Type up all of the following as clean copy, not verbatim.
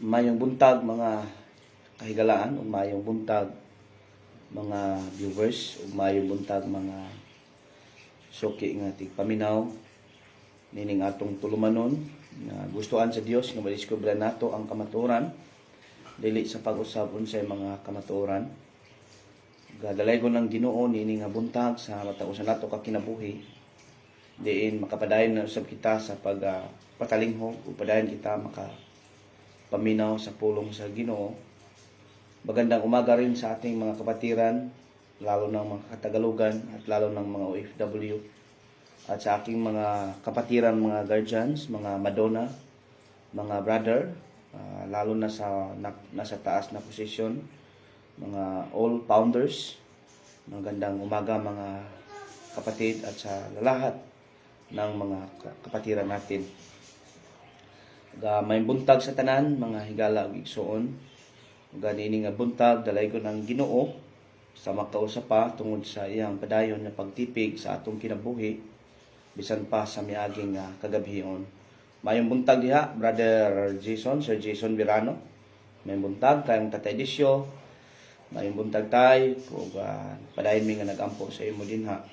Mayong buntag mga kahigalaan ug mayong buntag mga viewers ug mayong buntag mga suki nga tigpaminaw nining atong tulumanon nga gustuhan sa Dios nga madiskubre nato ang kamatuoran dili sa pag-usab unsay mga kamatuoran. Gadalay ko ng Ginoo nining nga buntag sa matausan nato ka kinabuhi diin makapadayon na usab kita sa pagpatalinghog ug padayon kita paminaw sa pulong sa Ginoo. Magandang umaga rin sa ating mga kapatiran, lalo ng mga Katagalugan at lalo ng mga OFW. At sa aking mga kapatiran, mga guardians, mga madonna, mga brother, lalo na nasa taas na posisyon, mga all founders. Magandang umaga mga kapatid at sa lahat ng mga kapatiran natin. May buntag sa tanan, mga higala ug igsoon. Ganini nga buntag dalay ko ng Ginoo sa makausa pa tungod sa iyang padayon na pagtipig sa atong kinabuhi bisan pa sa miaging kagabhion. Mayong buntag diha, Brother Jason, Sir Jason Virano. May buntag kayong Tatay Disyo. Mayong buntag tay ug padayon mi nga nagampo sa imo dinha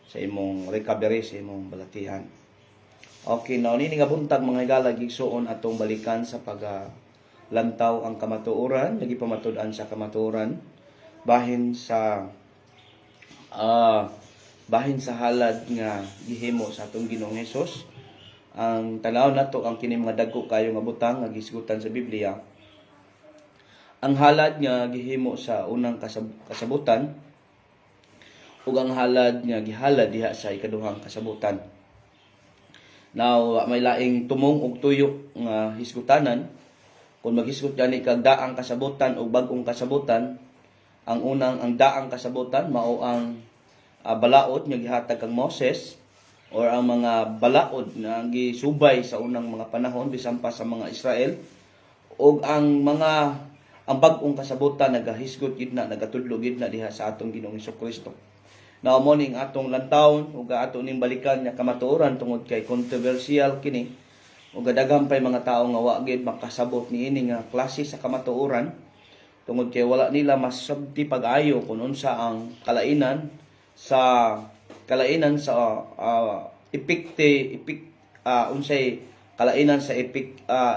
sa imong recovery sa imong balatihan. Okay, now nini nga buntag mga higala gigsuon atong balikan sa lantaw ang kamatuoran, lagi pamatud-an sa kamatuoran bahin sa halad nga gihimo sa atong Ginoong Hesus. Ang tanaw nato ang kini mga dagko kayo nga butang nga gisgutan sa Biblia. Ang halad nga gihimo sa unang kasabutan ug ang halad nga gihalad diha sa ikaduhang kasabutan. Now, may laing tumong ug tuyo nga hisgutanan. Kung maghisgot gani kag daang kasabutan o bag-ong kasabutan, ang daang kasabutan mao ang balaod nga gihatag kang Moses or ang mga balaod nga gisubay sa unang mga panahon bisan pa sa mga Israel, ug ang bag-ong kasabutan nagahisgot gid na nagatudlo gid na diha sa atong Ginoong Hesukristo. Now mo ning atong lantawon ug ato ning balikan nga kamatuoran tungod kay controversial kini ug daghang pay mga tawo nga wa gid makasabot niini nga klase sa kamatuoran tungod kay wala nila masabti pag-ayo kung unsa ang kalainan sa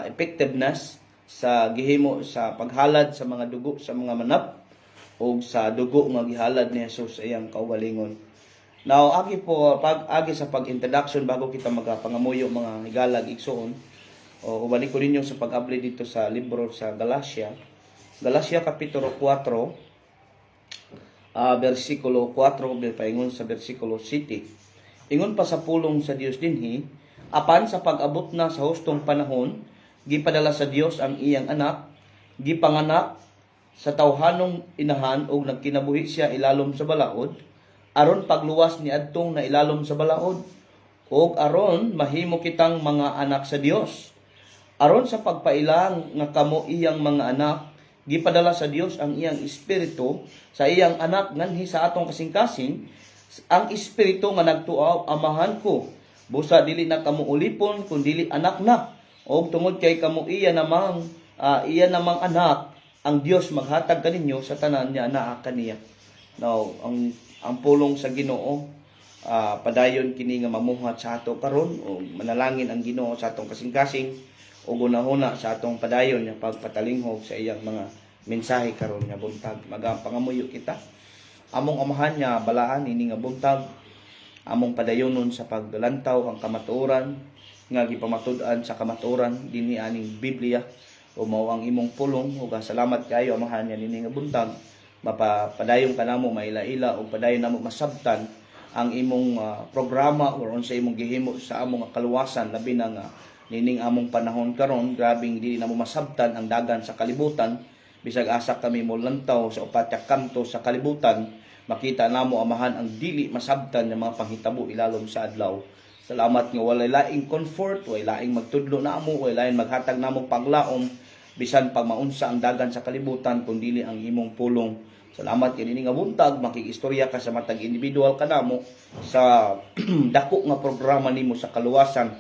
effectiveness sa gihimo sa paghalad sa mga dugo sa mga manap o sa dugo nga gihalad ni Jesus sa iyang kaugalingon. Now, agi sa pag-introduction bago kita magapangamuyo mga higalag igsoon, ubalik ko ninyo sa pag-abli dito sa libro sa Galacia. Galacia kapitulo 4, versikulo 4, paingon sa versikulo 7. Ingon pa sa pulong sa Dios dinhi, apan sa pag-abot na sa hustong panahon, gipadala sa Dios ang iyang anak, gipanganak sa tawhanong inahan ug nagkinabuhi siya ilalom sa balaod, aron pagluwas ni adtong na ilalom sa balaod, ug aron mahimo kitang mga anak sa Dios. Aron sa pagpailang nga kamo iyang mga anak, gipadala sa Dios ang iyang espiritu sa iyang anak nganhi sa atong kasing-kasing, ang espiritu nga nagtuaw, amahan ko, busa dili na kamo ulipon kundi anak na, ug tungod kay kamo iya namang anak, ang Dios maghatag kaninyo sa tanan niya naa kaniya. Now, ang pulong sa Ginoo, padayon kini nga mamuhat sa ato karon o manalangin ang Ginoo sa atong kasing-kasing o gunahuna sa atong padayon nga pagpatalinghog sa iyang mga mensahe karon nga buntag. Magapangamuyo kita. Among amahan nga balaan ini nga buntag, among padayonon sa paglantaw ang kamatuoran nga gipamatud-an sa kamatuoran dinhi aning Biblia. O mao ang imong pulong ug salamat kayo amahan nga nini nga buntag mapadayon kanamo maila-ila ug padayon namo masabtan ang imong programa or unsa imong gihimo sa among kaluwasan labi na nga nining among panahon karon. Grabing dili namo masabtan ang dagan sa kalibutan bisag asa kami mo lantaw sa upat ka kanto sa kalibutan, makita namo amahan ang dili masabtan nga mga panghitabo ilalom sa adlaw. Salamat nga walay laing comfort, walay laing magtudlo namo, walay laing maghatag namo paglaom bisan pag maunsa ang dagan sa kalibutan kundi ang imong pulong. Salamat kini nga buntag makikistorya ka sa matag individual kanamo sa dako nga programa nimo sa kaluwasan.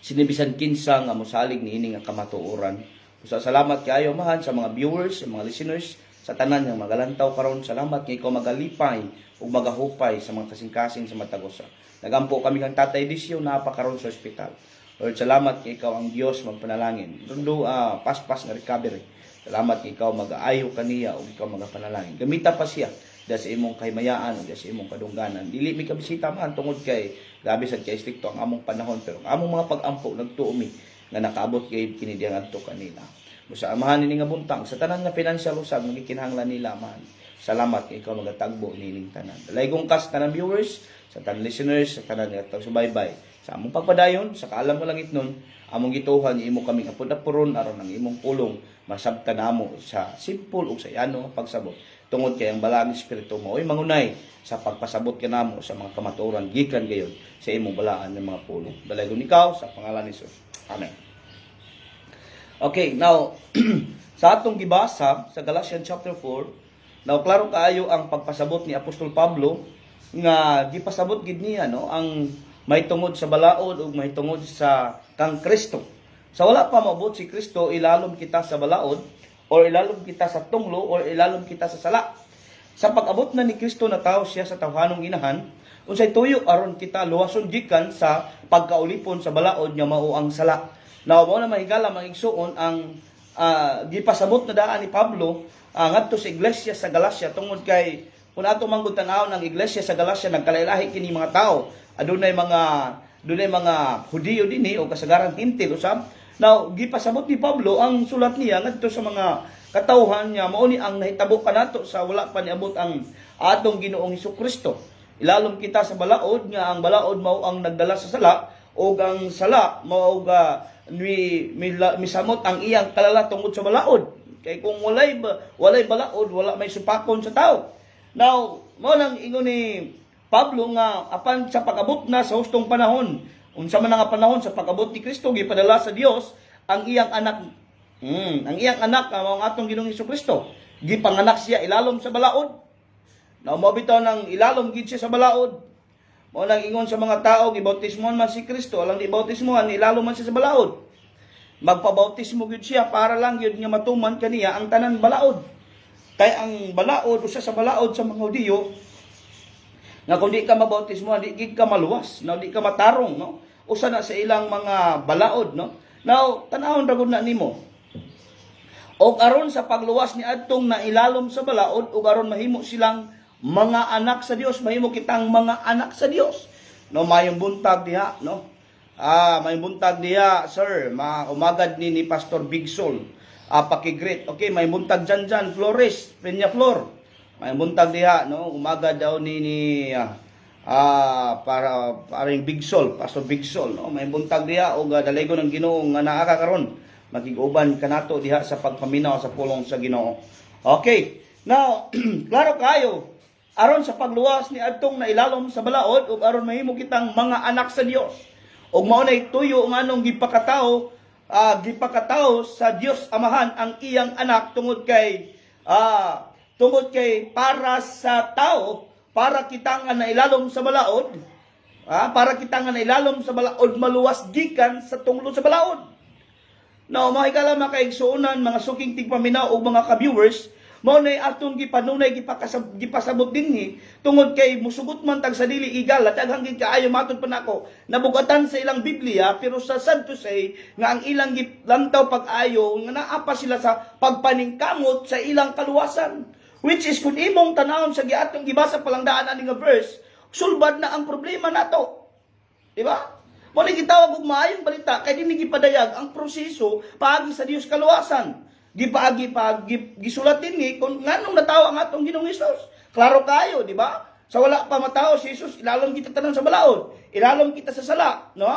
Sinibisan kinsa nga mosalig niini nga kamatuoran. So, salamat kayo mahan sa mga viewers, sa mga listeners, sa tanan nga magalantaw karon. Salamat kay ikaw magalipay ug magahupay sa mga kasing-kasing sa Matagosa. Nagampo kami kang Tatay Disyo napakaron sa ospital. Lord, salamat kay ikaw ang Dios magpanalangin. Dundo pas-pas nga recovery. Salamat kay ikaw mag-aayo kaniya ug ikaw magapanalangin. Gamita pa siya dahil sa imong kahimayaan ug sa imong kadungganan. Dili mi kabisita man tungod kay grabe sad kay stricto ang among panahon, pero ang among mga pag-ampo nagtuumi nga nakaabot kay kini diang adto kanila. Busa amahan ini nga buntang sa tanan nga financial usab nga gikinahanglan nila man. Salamat kay ikaw magatagbo nining tanan. Dalaygon kas tanan viewers, sa tanan listeners, sa tanan nga tagsubaybay. Sa among pagpadayon, sa kaalam mo langit nun, among gituhan imo kaming apod-apuron aron ang imong pulong masabtan namo sa simple ug sa yano nga pagsabot. Tungod kay ang balang espiritu mo ay mangunay sa pagpasabot kanamo sa mga kamatuoran gikan gayon sa imong balaan ng mga pulong. Dalaygon ikaw sa pangalan ni Jesus. Amen. Okay, now sa atong gibasa sa Galatians chapter 4, now klaro kaayo ang pagpasabot ni Apostol Pablo nga gipasabot gid niya no ang mahitungod sa balaod ug mahitungod sa kang Kristo. Sa wala pa maabot si Kristo, ilalom kita sa balaod or ilalom kita sa tunglo or ilalom kita sa sala. Sa pag-abot na ni Kristo na tao siya sa tawhanong inahan, unsay tuyo aron kita luwason gikan sa pagkaulipon sa balaod nga mao ang sala. Now mao na mahigala magigsuon ang gipasabot na daan ni Pablo ngadto sa iglesia sa Galacia tungod kay kung ato manggod tan-aw ng iglesia sa Galacia nagkalahi kini mga tao. Adunay mga Hudiyo dinhi o kasagaran Hintil usab. Now gipasabot ni Pablo ang sulat niya ngadto sa mga katawhan niya mao ni ang nahitabo kanato sa wala pa niabot ang atong Ginoong Hesukristo. Ilalom kita sa balaod nga ang balaod mao ang nagdala sa sala o ang sala mao ga misamot ang iyang kalala tungod sa balaod. Kay kung walay balaod wala may supakon sa tao. Now mao nang ingon ni Pablo nga apan sa pag-abot na sa hustong panahon, unsa man nga panahon sa pag-abot ni Kristo gipadala sa Dios ang iyang anak. Ang iyang anak mao ang atong Ginoong Hesukristo. Gipanganak siya ilalom sa balaod. Now mao bitaw nang ilalom gid siya sa balaod. Mao nang ingon sa mga tao gibautismohan man si Kristo, alang di bautismohan ilalom man siya sa balaod. Magpabautismo gid siya para lang gyud nga matuman kaniya ang tanan balaod. Kay ang balaod usa sa balaod sa mga Hudiyo nga kung di ka mabautismo, di ka maluwas, no? Di ka matarong, no? Usa na sa ilang mga balaod, no? Now, tanahon ragod na nimo. Og aron sa pagluwas ni adtong na ilalom sa balaod, og aron mahimo silang mga anak sa Dios, mahimo kitang mga anak sa Dios. No, mayong buntag diha, no? May buntag diha, sir, umagad ni Pastor Big Soul. Pakigreet. Okay, may buntag dyan, Flores, Peña Flor. May buntag diha no umaga daw ni para paring Big Soul, Pastor Big Soul no may buntag diha og dalaygon ng Ginoo nga naa ka karon magig-uban kanato diha sa pagpaminaw sa pulong sa Ginoo. Okay. Now, klaro kayo aron sa pagluwas ni adtong nailalom sa balaod ug aron mahimo kitang mga anak sa Dios. Ug mao nay tuyo nganong gipakataw sa Dios Amahan ang iyang anak tungod kay para sa tao, para kita nga nailalom sa balaod, para kita nga nailalom sa balaod, maluwas gikan sa tunglo sa balaod. Now, mahigala makaigsuunan, mga suking tigpaminaw o mga ka-viewers, mao na atong gipanunay, gipasabot dinhi, tungod kay musugot man tag sa dili igala, daghang gid kaayo matod pa nako, nabugatan sa ilang Biblia, pero sa sad to say, nga ang ilang gilantaw pag-ayo, nga naapa sila sa pagpaningkamot sa ilang kaluwasan. Which is kung imong tanawon sa giatong gibasa palangdaan ani nga verse, sulbad na ang problema nato. Di ba? Mo ni gitawag og maayong balita kay dinhi gipadayag ang proseso paagi sa Dios kaluwasan. Gisulat dinhi kung nganong natawo ang atong Ginoong Hesus. Klaro kayo, di ba? Sa wala pa matao si Jesus, ilalom kita tanan sa balaod. Ilalom kita sa sala, no?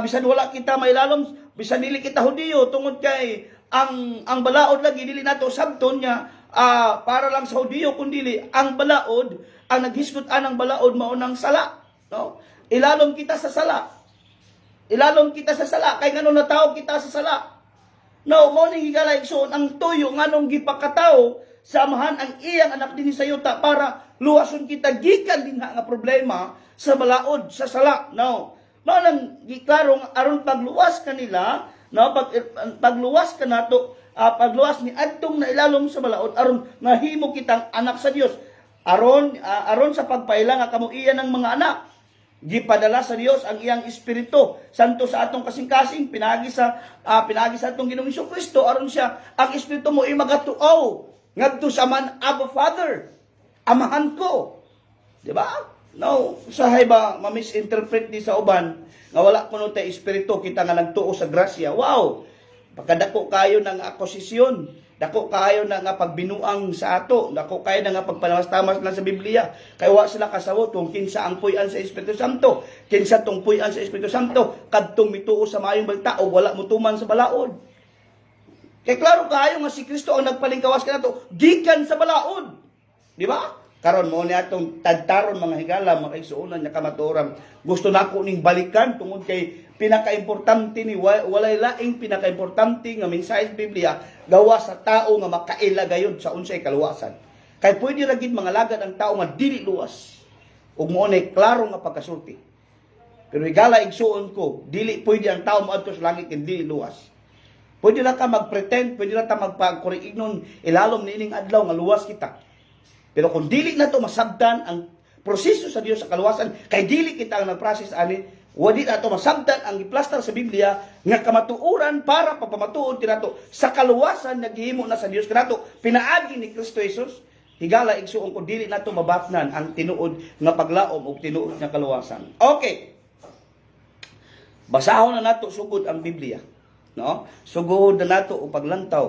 Bisan wala kita mailalom, bisan dili kita Hudiyo tungod kay ang balaod lagi dili nato sabton niya para lang sa Hudiyo kundi ang balaod ang naghisgot-an ang balaod mao nang sala, no? Ilalom kita sa sala. Ilalom kita sa sala kay ngano natawag kita sa sala. No, mo ni higalay igsoon ang tuyo nganong gipakataw sa Amahan ang iyang anak dinhi sa yuta para luwason kita gikan dinha nga problema sa balaod sa sala. No, mao nang giklaro aron pagluwas kanila No, pagluwas ka nato, pagluwas ni adtong nailalom sa balaod aron mahimo kitang anak sa Dios. Aron sa pagpaila nga kamo iya ng mga anak. Gipadala sa Dios ang iyang Espiritu Santo sa atong kasing-kasing pinagi sa atong Ginoong Kristo aron siya ang Espiritu mo ay magatuaw ngadto sa man Abba Father, amahan ko. Di ba? No, usahay ba ma-misinterpret di sa uban nga wala kuno tay Espiritu kita nga nagtuo sa grasya. Wow. Pagkadako kayo ng akusasyon, dako kayo na nga pagbinuang sa ato, dako kayo na nga pagpanamas-tamas na sa Biblia. Kay wa sila kasawot kung kinsa ang puy-an sa Espiritu Santo, kinsa tong puy-an sa Espiritu Santo, kadtong mituo sa maayong balita o wala mutuman sa balaod. Kay klaro kayo nga si Kristo ang nagpalingkawas kanato gikan sa balaod. Di ba? Karon mo ni atong tadtaron mga higala, mga igsuonan nya kamatuoran. Gusto nako ning balikan tungod kay pinakaimportante ni walay laing pinakaimportante nga mensahe sa Biblia gawa sa tao nga makaila gayud sa unsay kaluwasan. Kay pwede ra gid mga lagad ang tao nga dili luwas. Ug mo ni klaro nga pagkasulti. Pero higala igsuon ko, dili pwede ang tao moadto sa langit ken dili luwas. Pwede ra ka magpretend, pwede ra ta magpagkurignon ilalom niining adlaw nga luwas kita. Pero kung dili na to masabtan ang proseso sa Dios sa kaluwasan, kay dili kita ang nag-process ani, wadi na to masabtan ang giplastar sa Biblia nga kamatuoran para papamatuod tinato sa kaluwasan nga gihimo na sa Dios kanato pinaagi ni Kristo Jesus. Higala igsuon ko dili na to mabatnan ang tinuod nga paglaom ug tinuod nga kaluwasan. Okay. Basahon na nato sugod ang Biblia, no? Sugod na nato og paglantaw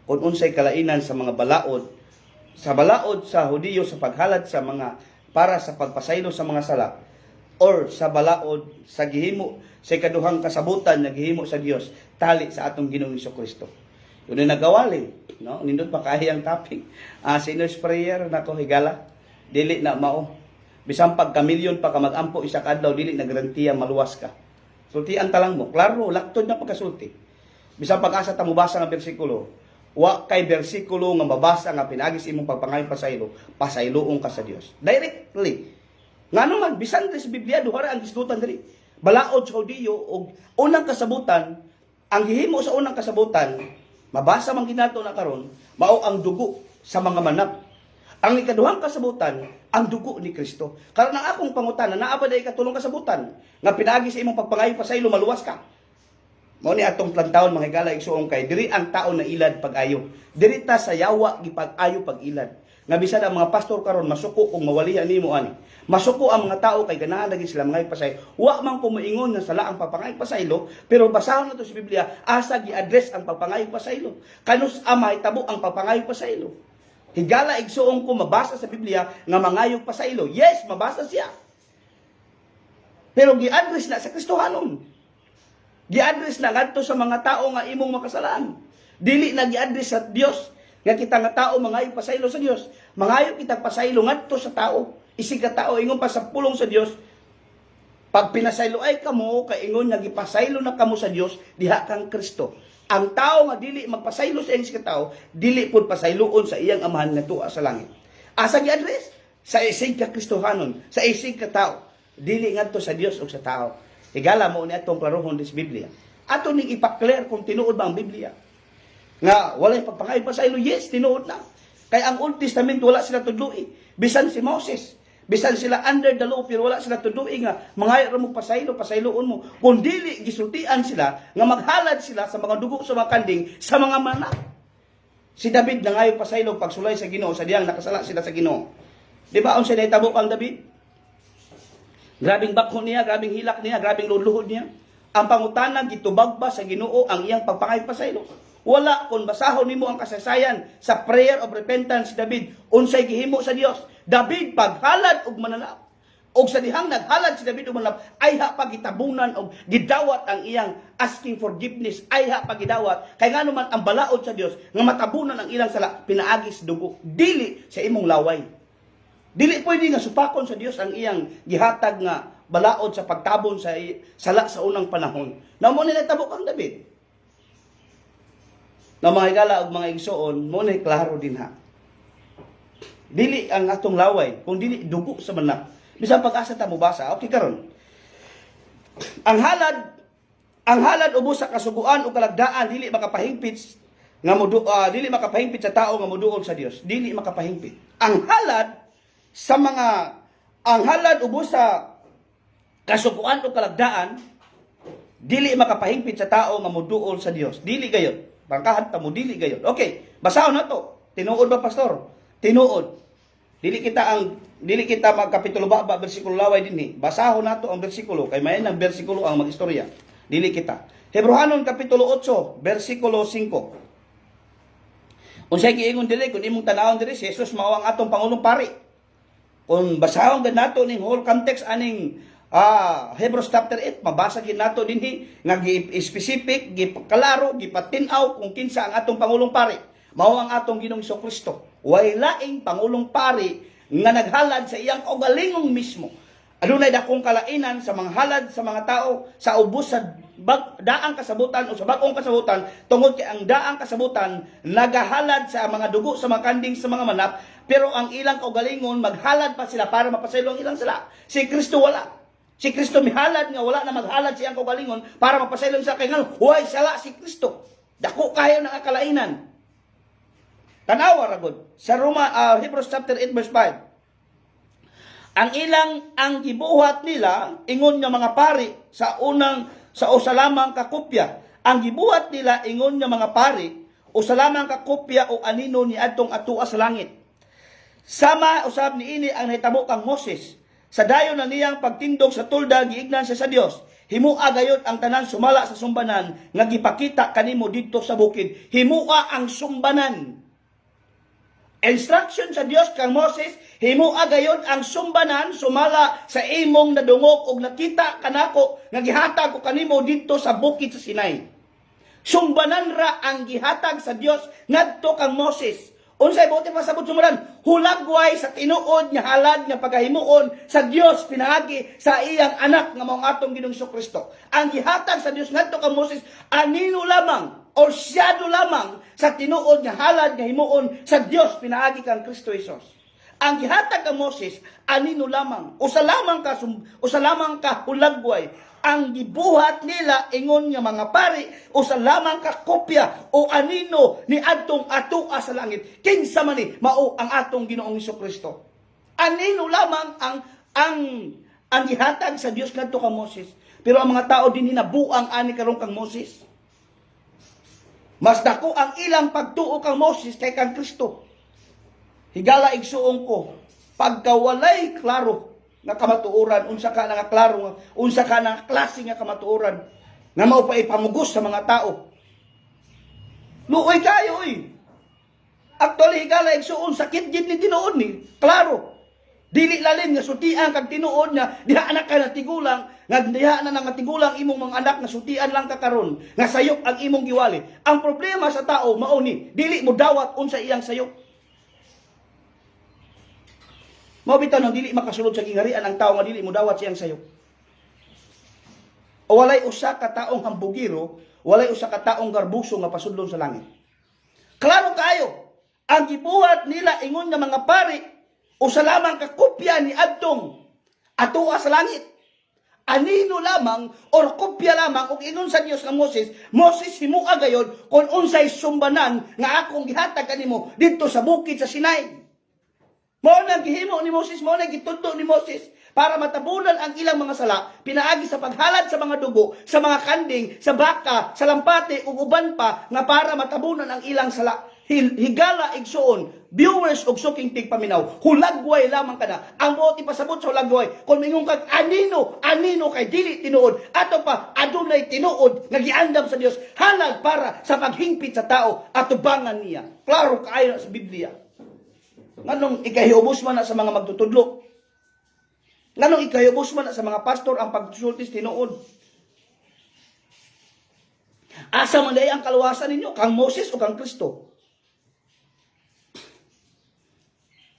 kung unsay kalainan sa mga balaod sa Hudiyo sa paghalad sa mga para sa pagpasaylo sa mga sala or sa balaod sa gihimo sa ikaduhang kasabutan na gihimo sa Dios tali sa atong Ginoong Kristo. Yun ang nagawali, no? Nindot pa kahiyang topic. Sinner's prayer nako higala dili na mao. Bisan pag kamilyon pa ka magampo isa ka adlaw dili naggarantiya maluwas ka. Sultian ta lang mo, klaro laktod na pagkasulti. Bisan pag-asa ta mobasa nga bersikulo, wa kay bersikulo nga mabasa nga pinagis imong pagpangayon pasaylo, pasayloon ka sa Dios. Directly. Ngano man bisan sa Biblia duha ang gisgutan diri. Balaod sa Hudiyo og unang kasabutan, ang gihimo sa unang kasabutan, mabasa man ginato na karon, mao ang dugo sa mga manap. Ang ikaduhang kasabutan, ang dugo ni Kristo. Karon ang akong pangutana, naa ba day katulong kasabutan nga pinagi sa imong pagpangayon pasaylo maluwas ka? Mao ni atong plantawon mga higala igsuon kay diri ang tao na ilad pag-ayo. Diri ta sa yawa gipag-ayo pag-ilad. Nga bisan ang mga pastor karon masuko kung mawalihan nimo ani. Masuko ang mga tao kay ganahan lagi sila mga pasay. Wa man ko moingon nga sala ang pagpangayong pasaylo, pero basahon nato sa Biblia asa gi-address ang pagpangayong pasaylo. Kanus amay tabo ang pagpangayong pasaylo. Higala igsuon ko mabasa sa Biblia nga mangayong pasaylo. Yes, mabasa siya. Pero gi-address na sa Kristohanon. Gi-address na ngadto sa mga tao nga imong makasalaan. Dili na gi-address sa Dios nga kita nga tao mangayo pasaylo sa Dios. Mangayo kita pasaylo ngadto sa tao. Isig ka tao ingon pa sa pulong sa Dios. Pag pinasaylo ay kamo kay ingon nga gipasaylo na kamo sa Dios diha kang Kristo. Ang tao nga dili magpasaylo sa iyang tao, dili pud pasayloon sa iyang amahan nga tuwa sa langit. Asa gi-address? Sa isig ka Kristohanon, sa isig ka tao. Dili ngadto sa Dios o sa tao. Higala mo ni atong klarohon sa Biblia. Ato ning ipaklear kung tinuod ba ang Biblia. Nga walay pagpangayon pasaylo, yes, tinuod na. Kay ang Old Testament wala sila tudloi. Bisan si Moses, bisan sila under the law pero wala sila tudloi nga mangayo ra mo pasayloon mo. Kung dili gisultian sila nga maghalad sila sa mga dugo sa mga kanding sa mga manok. Si David nangayo pasaylo pagsulay sa Ginoo sa diyang nakasala sila sa Ginoo. Di ba unsa nahitabo kang David? Grabing bakhon niya, grabing hilak niya, grabing luluhod niya. Ang pangutana gitubag ba sa Ginoo ang iyang pagpangayong pasaylo? Wala. Kung basahon nimo ang kasaysayan sa prayer of repentance si David, unsay gihimo sa Dios? David paghalad og manalap. Og sa dihang naghalad si David og manalap, ay ha pagitabunan og gidawat ang iyang asking forgiveness, ay ha pagidawat. Kay ngano man ang balaod sa Dios nga matabunan ang ilang sala, pinaagis dugo, dili sa imong laway. Dili pwede nga supakon sa Dios ang iyang gihatag nga balaod sa pagtabon sa sala sa unang panahon. Na mo ni natabo kang David. Na mga higala og mga igsoon, mo ni klaro din ha. Dili ang atong laway, kung dili dugo sa manap. Bisan pag-asa ta mo basa, okay karon. Ang halad Ang halad ubos sa kasuguan o kalagdaan dili makapahingpit dili makapahingpit sa tao nga moduol sa Dios. Dili makapahingpit. Ang halad ubos sa kasuguan o kalagdaan dili makapahingpit sa tao nga moduol sa Dios. Dili gayon. Bangkahan ta mo dili gayon. Okay, basahon na to. Tinuod ba, pastor? Tinuod. Dili kita magkapitulo ba bersikulo laway dinhi. Basahon nato ang bersikulo kay may nang bersikulo ang magistorya. Dili kita. Hebrehanon kapitulo 8, bersikulo 5. Unsay giingon dili kun imong tanawon diri si Jesus mao ang atong pangulong pari. Kung basahon gid nato ning whole context aning Hebrews chapter 8, mabasa gid nato dinhi nga gi-specific, gipakalaro, gipatin-aw kung kinsa ang atong pangulong pari. Mao ang atong Ginoong Kristo. Way laing pangulong pari nga naghalad sa iyang kaugalingong mismo. Adunay dakong kalainan sa mga halad sa mga tao sa ubos sa daang kasabutan o sa bagong kasabutan tungod kay ang daang kasabutan nagahalad sa mga dugo sa mga kanding sa mga manap, pero ang ilang kaugalingon maghalad pa sila para mapasaylo ang ilang sala. Si Kristo wala. Si Kristo mihalad nga wala na maghalad siyang kaugalingon para mapasaylo sa kay ngano huway sala si Kristo. Dako kayo ng kalainan. Tanawa ragod sa Hebrews chapter 8 verse 5. Ang gibuhat nila ingon nga mga pari sa usa lamang ka kopya. Ang gibuhat nila ingon nga mga pari usa lamang ka kopya o anino ni adtong atua sa langit. Sama usab niini ang nahitabo kang Moses. Sa dayon na niyang pagtindog sa tulda giignan siya sa Dios. Himua gayud ang tanan sumala sa sumbanan nga gipakita kanimo didto sa bukid. Himua ang sumbanan. Instruction sa Dios kang Moses, himua gayon ang sumbanan sumala sa imong nadungog og nakita kanako nga gihatag ko kanimo didto sa bukid sa Sinai. Sumbanan ra ang gihatag sa Dios ngadto kang Moses. Unsay buti pasabot sumulan? Hulagway sa tinuod nga halad nga pagahimuon sa Dios pinaagi sa iyang anak nga mao atong Ginoong Kristo. Ang gihatag sa Dios ngadto kang Moses anino lamang o siyado lamang sa tinuod nga halad nga himuon sa Dios pinaagi kang Kristo Jesus. Ang gihatag kang Moses anino lamang usa lamang ka hulagway. Ang gibuhat nila ingon nga mga pari usa lamang ka kopya o anino ni adtong atua sa langit. Kinsa man ni mao ang atong Ginoong Kristo. Anino lamang ang gihatag sa Dios ngadto kang Moses. Pero ang mga tao din hinabuang ani karon kang Moses. Mas dako ang ilang pagtuo kang Moses kay kang Kristo. Higala igsuon ko, pagkawalay klaro nga kamatuoran, unsa ka nga klaro, unsa ka nga klase nga kamatuoran, nga mao pa ipamugos sa mga tao. Luoy kayo Actually, higala igsuon, sakit gid ni tinuod ni, klaro. Dili lalim nga sutian kag tinuod niya, diha anak ka na tigulang, nga diha na nga tigulang imong mga anak na sutian lang ka karon, nga sayop ang imong giwali. Ang problema sa tao mao ni, dili mo dawat unsa iyang sayop. Mao bitaw nang dili makasulod sa gingarian ang tao nga dili mo dawat siyang sayop. O walay usa ka taong hambugiro, walay usa ka taong garbuso nga pasudlon sa langit. Klaro kayo, ang gibuhat nila ingon nga mga pari usa lamang ka kopya ni adtong atua sa langit. Anino lamang or kopya lamang og ingon sa Dios nga Moses himua gayon kung unsay sumbanan nga akong gihatag kanimo didto sa bukid sa Sinai. Mao nang gihimo ni Moses, mao nang gitudto ni Moses para matabunan ang ilang mga sala pinaagi sa paghalad sa mga dugo, sa mga kanding, sa baka, sa lampate ug uban pa nga para matabunan ang ilang sala. Higala igsuon, viewers og suking tigpaminaw, hulagway lamang kana. Ang buot ipasabot sa hulagway, kung mingon kag anino kay dili tinuod, ato pa adunay tinuod nga giandam sa Dios, halad para sa paghingpit sa tao at tubangan niya. Klaro kaayo sa Biblia. Nganong ikahiubos man na sa mga magtutudlo? Nganong ikahiubos man na sa mga pastor ang pagsultis tinuod? Asa man day ang kaluwasan ninyo, kang Moses o kang Kristo?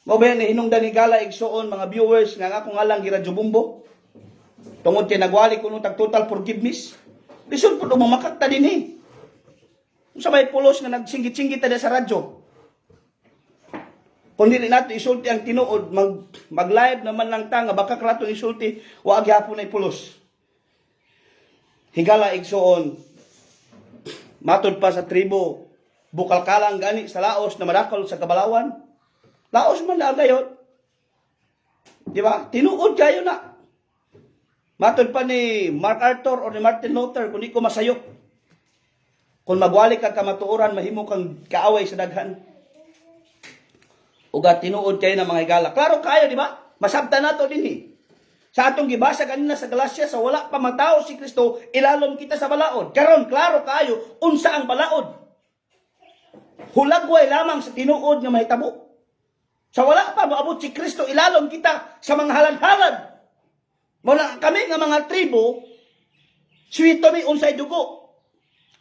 Mabaya ni hinungdan ni Gala igsuon mga viewers nga ako nga lang giradyo bumbo. Tungod kay nagwali kuno tag total forgiveness. Lisod pud mamakakta dinhi. Unsa may pulos nga nagsinggit-singgit ta sa radyo. Kung dili nato isulti ang tinuod, mag-live naman lang ta nga baka krato isulti wa gyapon ay pulos. higala igsoon, matod pa sa tribo, bukal kalang gani sa laos na madakol sa kabalawan. Laos man na gayon. Di ba? Tinuod kayo na. Matod pa ni Mark Arthur o ni Martin Luther, kung di ko masayop. Kung magwali ka kamatuoran, mahimo kang kaaway sa daghan. Uga tinuod kayo ng mga higala. Klaro kayo, di ba? Masabta na to din Sa atong gibasa kanina sa Galacia, sa wala pa matao si Kristo, ilalom kita sa balaod. Karon klaro kayo, unsa ang balaod? Hulagway lamang sa tinuod nga mahitabo. Sa wala pa maabot si Kristo, ilalom kita sa mga halad-halad. Muna kami nga mga tribo, swito mi unsay dugo.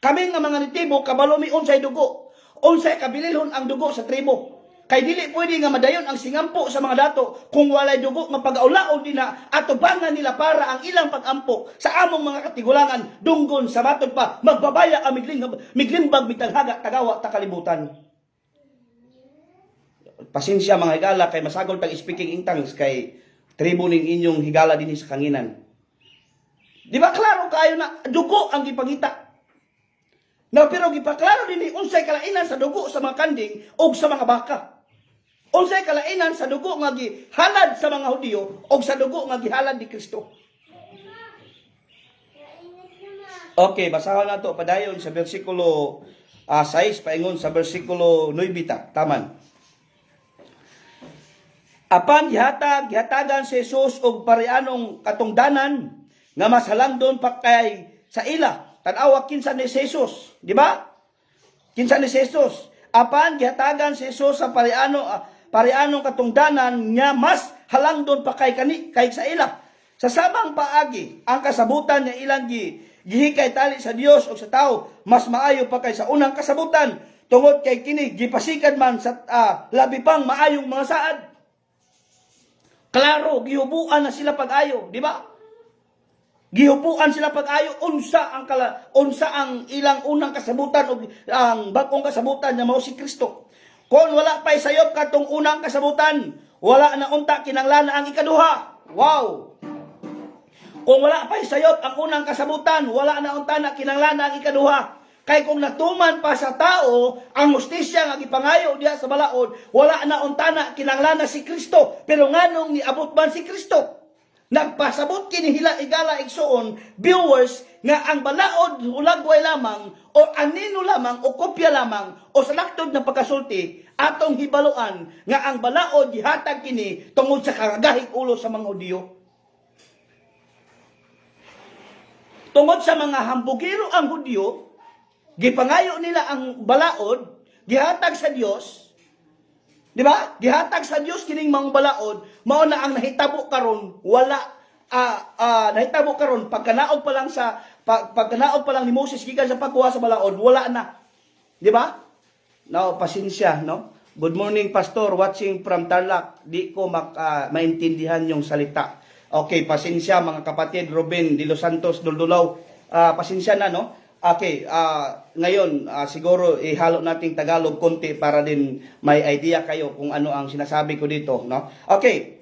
Kami nga mga nitibo, kabalo mi unsay dugo. Unsay kabililhon ang dugo sa tribo. Kay dili pwede nga madayon ang singampo sa mga dato kung walay dugo nga pag-aulaon din na atubangan nila para ang ilang pag-ampo sa among mga katigulangan dunggon sa matod pa magbabaya ang miglimbag mitaghaga tagawa ta kalibutan. Pasensya mga higala kay masagol tag speaking in tongues kay tribo ning inyong higala dinhi sa kanginan. Di ba klaro kayo na dugo ang gipangita? Na pero gipaklaro dinhi unsay kalainan sa dugo sa mga kanding o sa mga baka. Unsay kalainan sa dugo nga gihalad sa mga Hudiyo o sa dugo nga gihalad ni Kristo. Okay, basahon na to padayon sa bersikulo 6 paingon sa bersikulo 9 taman. Apan gihatagan si Jesus og parianong katungdanan nga mas halangdon pa kay sa ila. Tanawa kinsa ni Jesus, di ba? Kinsa ni Jesus. Apan gihatagan si Jesus sa parianong katungdanan nga mas halangdon pa kay sa ila. Sa samang paagi ang kasabutan nga ilang gihikay tali sa Dios o sa tao mas maayo pa kay sa unang kasabutan tungod kay kini gipasikad man sa labi pang maayong mga saad. Klaro, gihubuan na sila pag-ayo, di ba? Gihubuan sila pag-ayo, unsa ang ilang unang kasabutan o ang bagong kasabutan na mao si Kristo. Kung wala pa'y sayop katong unang kasabutan, wala na unta kinanglan ang ikaduha. Wow! Kung wala pa'y sayop ang unang kasabutan, wala na unta na kinanglan ang ikaduha. Kay kung natuman pa sa tao ang hustisya nga gipangayo diha sa balaod, wala na untana kinanglan na si Kristo. Pero nganong niabot man si Kristo? Nagpasabot kini hila igala igsoon viewers nga ang balaod hulagway lamang o anino lamang o kopya lamang o sa laktod na pagkasulti atong hibaluan nga ang balaod gihatag kini tungod sa kagahig ulo sa mga Hudiyo. Tungod sa mga hambugiro ang Hudiyo, gipangayo nila ang balaod, gihatag sa Dios. Di ba? Gihatag sa Dios kining mga balaod, mao na ang nahitabo karon, wala nahitabo karon pagkanaog pa lang ni Moses gikan sa pagkuha sa balaod, wala na. Di ba? Now, pasensya, no? Good morning, Pastor, watching from Tarlac. Di ko maintindihan yung salita. Okay, pasensya mga kapatid, Ruben de los Santos Duldulaw. Pasensya na, no? Okay, ngayon siguro ihalo nating Tagalog konti para din may idea kayo kung ano ang sinasabi ko dito, no? Okay.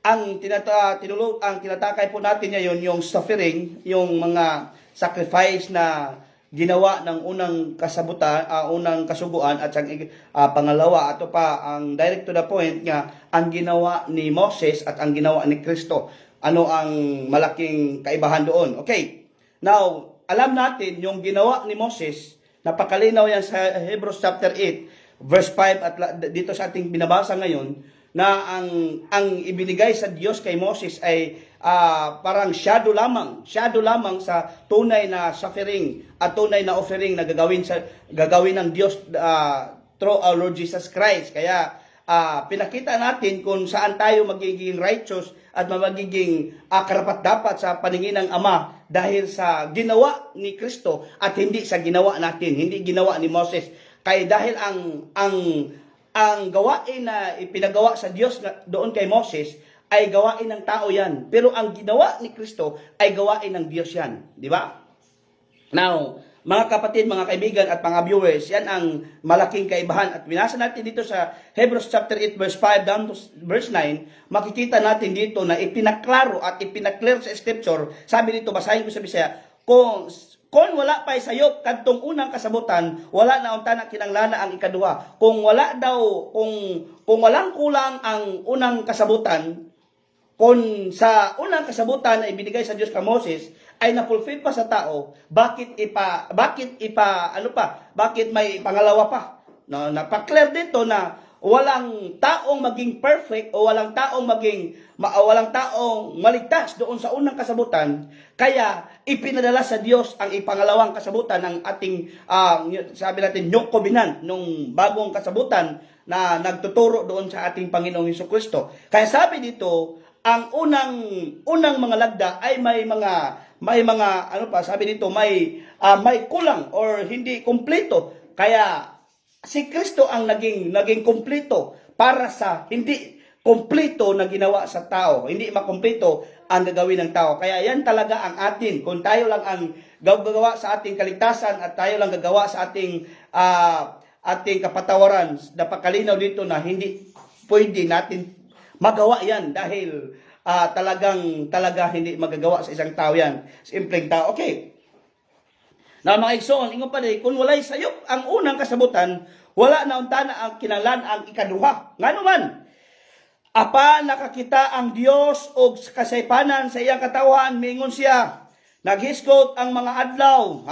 Ang tinatakay po natin ngayon yung suffering, yung mga sacrifice na ginawa ng unang kasuguan at ang pangalawa ato pa ang direct to the point nga ang ginawa ni Moses at ang ginawa ni Kristo. Ano ang malaking kaibahan doon? Okay. Now, alam natin yung ginawa ni Moses, napakalinaw yan sa Hebrews chapter 8, verse 5 at dito sa ating binabasa ngayon, na ang ibinigay sa Diyos kay Moses ay parang shadow lamang sa tunay na suffering at tunay na offering na gagawin ng Diyos through our Lord Jesus Christ. Kaya pinakita natin kung saan tayo magiging righteous at magiging karapat-dapat sa paningin ng Ama dahil sa ginawa ni Kristo at hindi sa ginawa natin, hindi ginawa ni Moses. Kaya dahil ang gawain na ipinagawa sa Diyos doon kay Moses ay gawain ng tao yan. Pero ang ginawa ni Kristo ay gawain ng Diyos yan. Di ba? Now, mga kapatid, mga kaibigan at mga viewers, yan ang malaking kaibahan. At binasa natin dito sa Hebrews chapter 8 verse 5 down to verse 9, makikita natin dito na ipinaklaro at ipinaklear sa scripture. Sabi dito, basahin ko sa Bisaya, kung wala pa'y sayop kadtong unang kasabutan, wala na unta na kinanglana ang ikaduha. Kung wala daw, kung walang kulang ang unang kasabutan, kung sa unang kasabutan na ibinigay sa Diyos kay Moses ay napulfill pa sa tao, bakit may pangalawa pa? No, napaklear dito na walang taong maging perfect o walang taong maligtas doon sa unang kasabutan, kaya ipinadala sa Diyos ang ipangalawang kasabutan ng ating sabi natin New Covenant, nung bagong kasabutan na nagtuturo doon sa ating Panginoong Hesukristo. Kaya sabi dito, ang unang mga lagda ay may mga sabi dito may kulang or hindi kumpleto. Kaya si Kristo ang naging kumpleto para sa hindi kumpleto na ginawa sa tao. Hindi makumpleto ang gagawin ng tao. Kaya yan talaga ang atin. Kung tayo lang ang gagawa sa ating kaligtasan at tayo lang gagawa sa ating kapatawaran, napakalinaw dito na hindi pwede natin magawa yan dahil talaga hindi magagawa sa isang tao yan. Simpleng tao. Okay. Na mga igsoon, ingon pa rin, kung walay sayop ang unang kasabutan, wala na unta na ang kinahanglan ang ikaduha. Ngano man, apa nakakita ang Dios og kasaypanan sa iyang katawhan, miingon siya, naghisgot ang mga adlaw,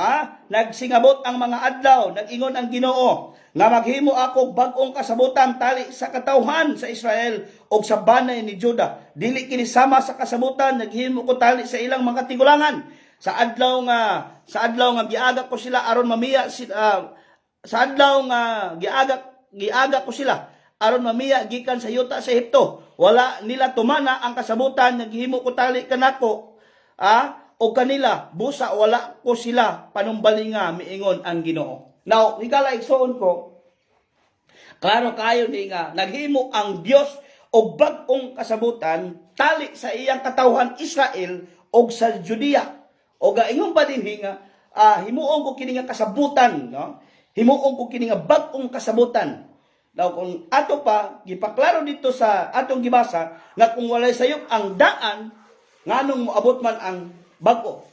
nagsingabot ang mga adlaw, nag-ingon ang Ginoo, nga maghimo ako bag-ong kasabutan tali sa katawhan sa Israel og sa banay ni Juda. Dili kini sama sa kasabutan, naghimo ko tali sa ilang mga tigulangan. Sa adlaw nga giagak ko sila aron mamiya sa adlaw nga giagak ko sila aron mamiya gikan sa yuta sa Ehipto. Wala nila tumana ang kasabutan, naghimo ko tali kanako o kanila busa wala ko sila panumbalinga, miingon ang Ginoo. Now, higala igsoon ko, klaro kayo ni nga naghimo ang Dios og bag-ong kasabutan tali sa iyang katawhan Israel og sa Judea. O gaingon pa din nga himuon ko kini nga kasabutan, no? Himuon ko kini nga bag-ong kasabutan. Daw kung ato pa gipaklaro dito sa atong gibasa nga kung walay sayop ang daan nganong moabot man ang bag-o.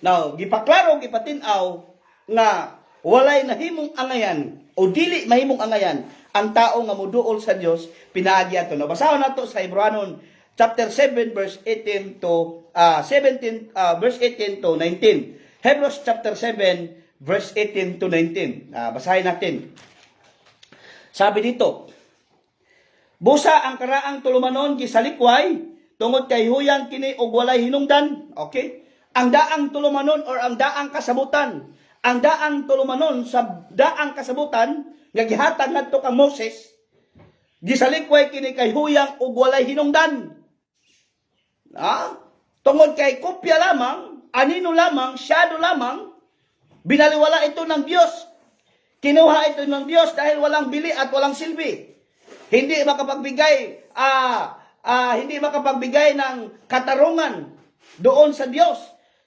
Now gipaklaro gipatin-aw nga walay nahimong angayan o dili mahimong angayan ang tao nga moduol sa Dios pinaagi ato. No, basahon nato sa Hebreanon chapter 7 verse 18 to 19. Hebrews chapter 7 verse 18 to 19. Basahin natin. Sabi dito, busa ang karaang tulumanon gisalikway tungod kay huyang kini og walay hinungdan. Okay? Ang daang tulumanon or ang daang kasabutan. Ang daang tulumanon sa daang kasabutan nga gihatag ngadto kang Moses, gisalikway kini kay huyang og walay hinungdan. Tungod kay kopya lamang, anino lamang, shadow lamang, binaliwala ito ng Diyos. Kinuha ito ng Diyos dahil walang bili at walang silbi. Hindi makapagbigay ng katarungan doon sa Diyos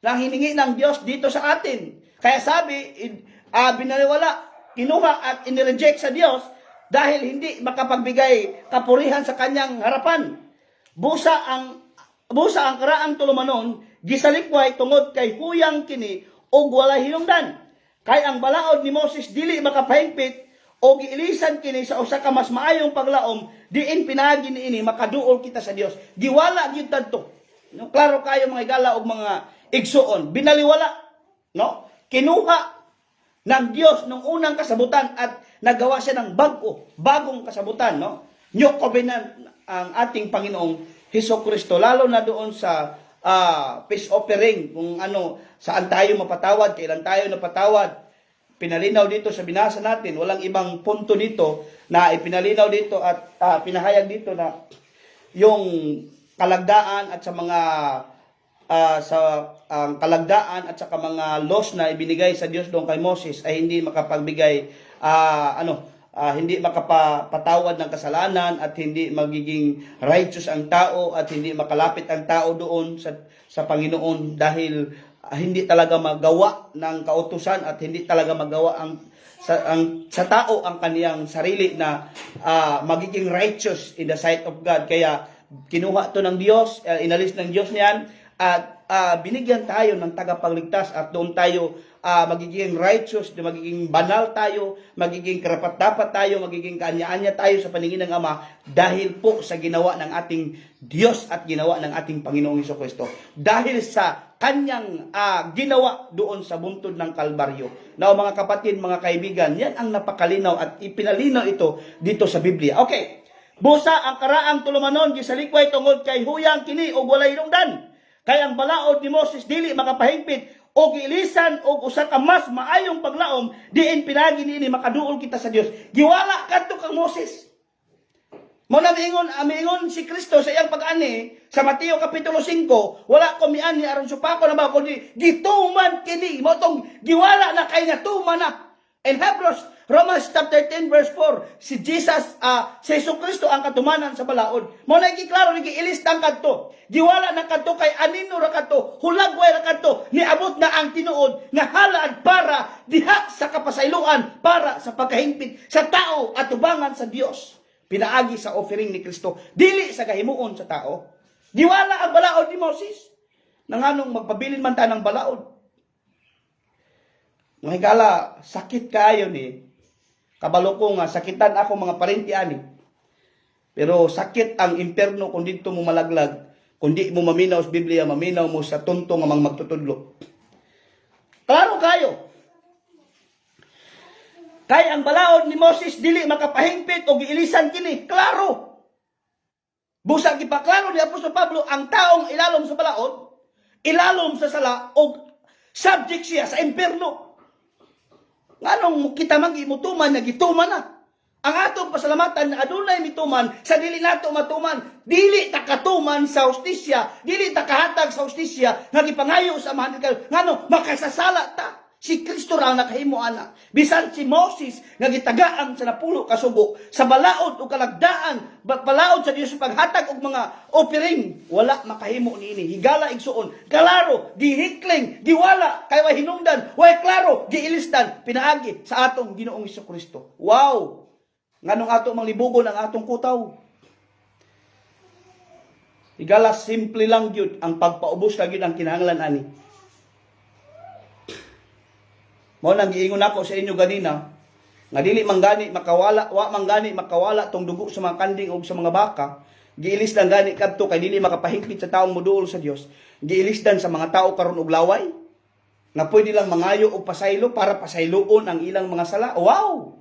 na hiningi ng Diyos dito sa atin. Kaya sabi, binaliwala, kinuha at inireject sa Diyos dahil hindi makapagbigay kapurihan sa kanyang harapan. Busa ang karaang tulumanon, gisalikway tungod kay huyang kini og walay hinungdan. Kay ang balaod ni Moses dili makapahingpit o giilisan kini sa usa ka mas maayong paglaom, diin pinagi niini makaduol kita sa Dios. Giwala gyud tadto. No, klaro kayo mga igala og mga igsuon, binaliwala, no? Kinuha ng Dios nung unang kasabutan at nagawa siya ng bagong kasabutan, no? New Covenant ang ating Panginoong Hesukristo, lalo na doon sa peace offering, kung saan tayo mapatawad, kailan tayo napatawad. Pinalinaw dito sa binasa natin, walang ibang punto dito na ipinalinaw dito at pinahayag dito na yung kalagdaan at sa mga kalagdaan at sa mga laws na ibinigay sa Diyos doon kay Moses ay hindi makapagbigay hindi makapatawad ng kasalanan at hindi magiging righteous ang tao at hindi makalapit ang tao doon sa Panginoon dahil hindi talaga magawa ng kautusan at hindi talaga magawa sa tao ang kaniyang sarili na magiging righteous in the sight of God. Kaya kinuha to ng Diyos, inalis ng Diyos niyan at binigyan tayo ng tagapagligtas at doon tayo magiging righteous, magiging banal tayo, magiging karapat-dapat tayo, magiging kaanya-anya tayo sa paningin ng Ama dahil po sa ginawa ng ating Diyos at ginawa ng ating Panginoong Hesukristo. Dahil sa kanyang ginawa doon sa buntod ng Kalbaryo. Now mga kapatid, mga kaibigan, yan ang napakalinaw at ipinalinaw ito dito sa Biblia. Okay, busa ang karaang tulumanon gisalikway tungod kay huyang kini og walay hinungdan. Kay ang balaod ni Moses dili makapahigpit o giilisan og usa ka mas maayong paglaom diin pinagi niini makaduol kita sa Dios. Giwala kadto kang Moses. Mo na miingon si Kristo sa iyang pag-ani sa Mateo kapitulo 5, wala ko miani aron supako na ba kundi gituman kini mo tong giwala na kay nga tuman na. In Romans chapter 10 verse 4, si Jesus, si Jesucristo ang katumanan sa balaod. Mo na giklaro ni giilistang kadto. Giwala na kadto kay anino ra kadto, hulagway ra kadto, niabot na ang tinuod nga halad para diha sa kapasayloan para sa pagkahingpit sa tao at tubangan sa Dios. Pinaagi sa offering ni Kristo, dili sa gahimuon sa tao. Giwala ang balaod ni Moses. Nanganong magpabilin man ta ng balaod. Mga higala, sakit kayo ni. Kabalo ko nga, sakitan ako mga parenti ani. Pero sakit ang imperno kung dito mo malaglag. Kung di mo maminaw sa Biblia, maminaw mo sa tunto nga mga magtutudlo. Klaro kayo. Kay ang balaod ni Moses dili makapahingpit o giilisan kini. Klaro. Busa gipaklaro ni Apostol Pablo ang taong ilalom sa balaod, ilalom sa sala o subject siya sa imperno. Nganong kita magimutuman na gituman na. Ang atong pasalamatan na adunay mituman sa dili nato matuman, dili ta katuman sa hustisya, dili ta kahatag sa hustisya nga gipangayo sa mahal kayo. Ngano makasasala ta. Si Kristo ra ang nakahimo ana. Bisan si Moses nga gitagaan sa napulo ka subo sa balaod o kalagdaan, balaod sa Dios paghatag og mga offering, wala makahimo niini. Higala igsuon, klaro, gihikling, giwala kay way hinungdan, way klaro, giilistan pinaagi sa atong Ginoong Hesukristo. Wow! Nganong ato manglibugon ang atong kutaw. Higala simple lang gyud ang pagpaubos lagi ang kinahanglan ani. Mao nang giingon ako sa inyo ganina nga dili manggani makawala wa manggani makawala tong dugo sa mga kanding ug sa mga baka, giilis lang gani kadto kay dili makapahingpit sa taong moduol sa Dios. Giilisdan sa mga tao karon og laway nga pwede lang mangayo og pasaylo para pasayloon ang ilang mga sala. Wow!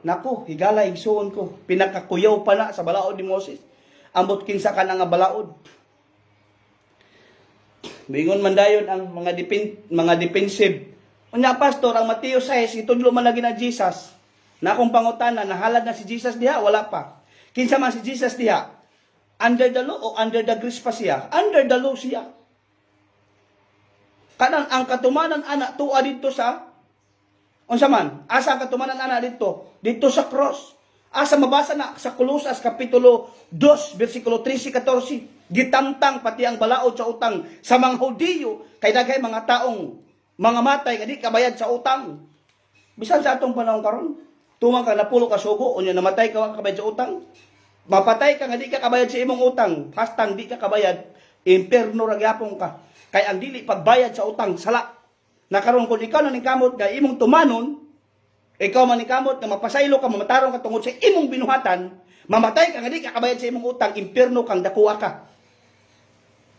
Nako, higala igsuon ko, pinakakuyaw pa na sa balaod ni Moses. Ambot kinsa ka na nga balaod. Bingon man dayon ang mga defensive. Unya pastor, ang Mateo 6, itudlo man lagi na Jesus. Na akong pangutana, nahalad na si Jesus diha, wala pa. Kinsa man si Jesus diha? Under the law o under the grace pa siya? Under the law siya. Kanang ang katumanan ana tuwa dito sa unsa man? Asa ang katumanan ana dito? Dito sa cross. Asa mabasa na sa Colosas kapitulo 2 bersikulo 13-14. Gitamtang pati ang balaod sa utang sa mga Hudiyo kay daghay mga taong mga matay nga di kabayad sa utang. Bisan sa atong panahon karon, tumang ka napulo ka sugo, unya namatay ka kabayad sa utang. Mapatay ka nga di ka kabayad sa imong utang, hastang di ka kabayad, imperno ra gyapon ka. Kay ang dili pagbayad sa utang sala. Na karon kun ikaw na nikamot nga imong tumanon, ikaw man nikamot nga mapasaylo ka, mamatarong ka tungod sa imong binuhatan, mamatay ka nga di ka kabayad sa imong utang, imperno kang dakuha ka.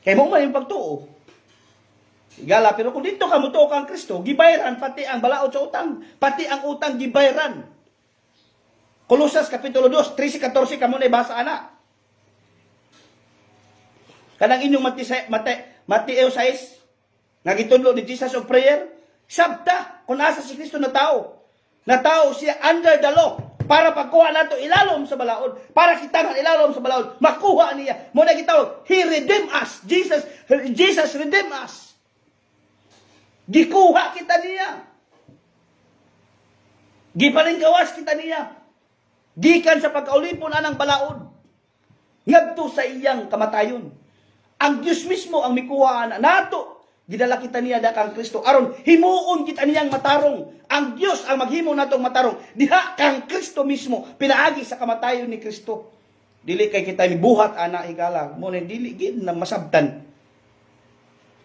Kay mo man yung pagtuo. Gala, pero kung dito ka mutuo kang Kristo, gibayran pati ang balaod sa utang, pati ang utang gibayran. Colosas kapitulo 2, 13-14 kamo na basa ana. Kanang inyong Mateo 6, nagitudlo ni Jesus of prayer, sabta kung asa si Kristo na tao siya under the law para pagkuha nato ilalom sa balaod, para kita nga ilalom sa balaod, makuha niya. Mo na gitawag, He redeemed us. Jesus redeemed us. Gikuha kita niya. Gipalinggawas kita niya. Gikan sa pagkaulipon anang balaod. Ngadto sa iyang kamatayon. Ang Dios mismo ang mikuha nato. Gidala kita niya dakang Kristo aron himuon kita niyang matarong. Ang Dios ang maghimo natong matarong. Diha kang Kristo mismo pinaagi sa kamatayon ni Kristo. Dili kay kita mibuhat ana higala. Mo na dili gid na masabtan.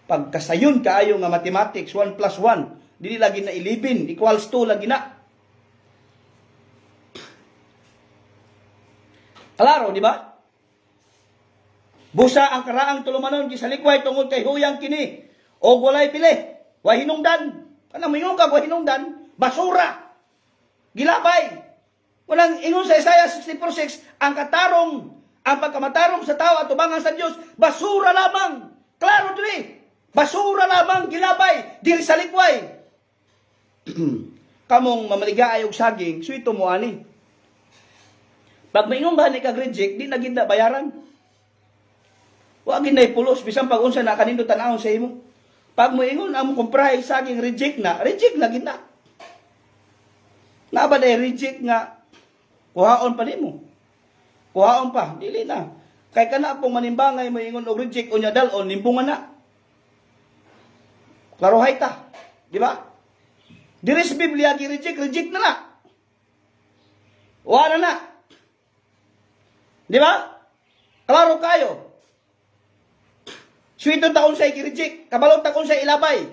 Pagkasayon kaayo nga mathematics, 1 plus 1, dili lagi na 11 equals 2 lagi na. Klaro, di ba? Busa ang karaang tulumanon gisalikway tungod kay huyang kini o walay pili, way hinungdan. Kanang mingon ka way hinungdan, basura. Gilabay. Walang ingon sa Isaiah 64:6, ang katarong, ang pagkamatarong sa tao at tubangan sa Dios, basura lamang. Klaro diri. Basura lamang gilabay diri sa likway. Kamong mamaligaay og saging, suito mo ani. Pag maingon ba ni kag reject, di na gid na bayaran. Wa gid nay pulos bisan pag unsa na kanindot tan-awon sa imo. Pag moingon amo kumpray saging reject na gid na. Na ba day reject nga kuhaon pa nimo? Kuhaon pa, dili na. Kay kana pong manimbangay mo ingon og reject unya dalon nimbungan na. Klaro hay ta, di ba? Diri sa Biblia gi reject na na. Wala na. Di ba? Klaro kayo. Suwito taon sa i-reject, kabalong taon sa ilabay.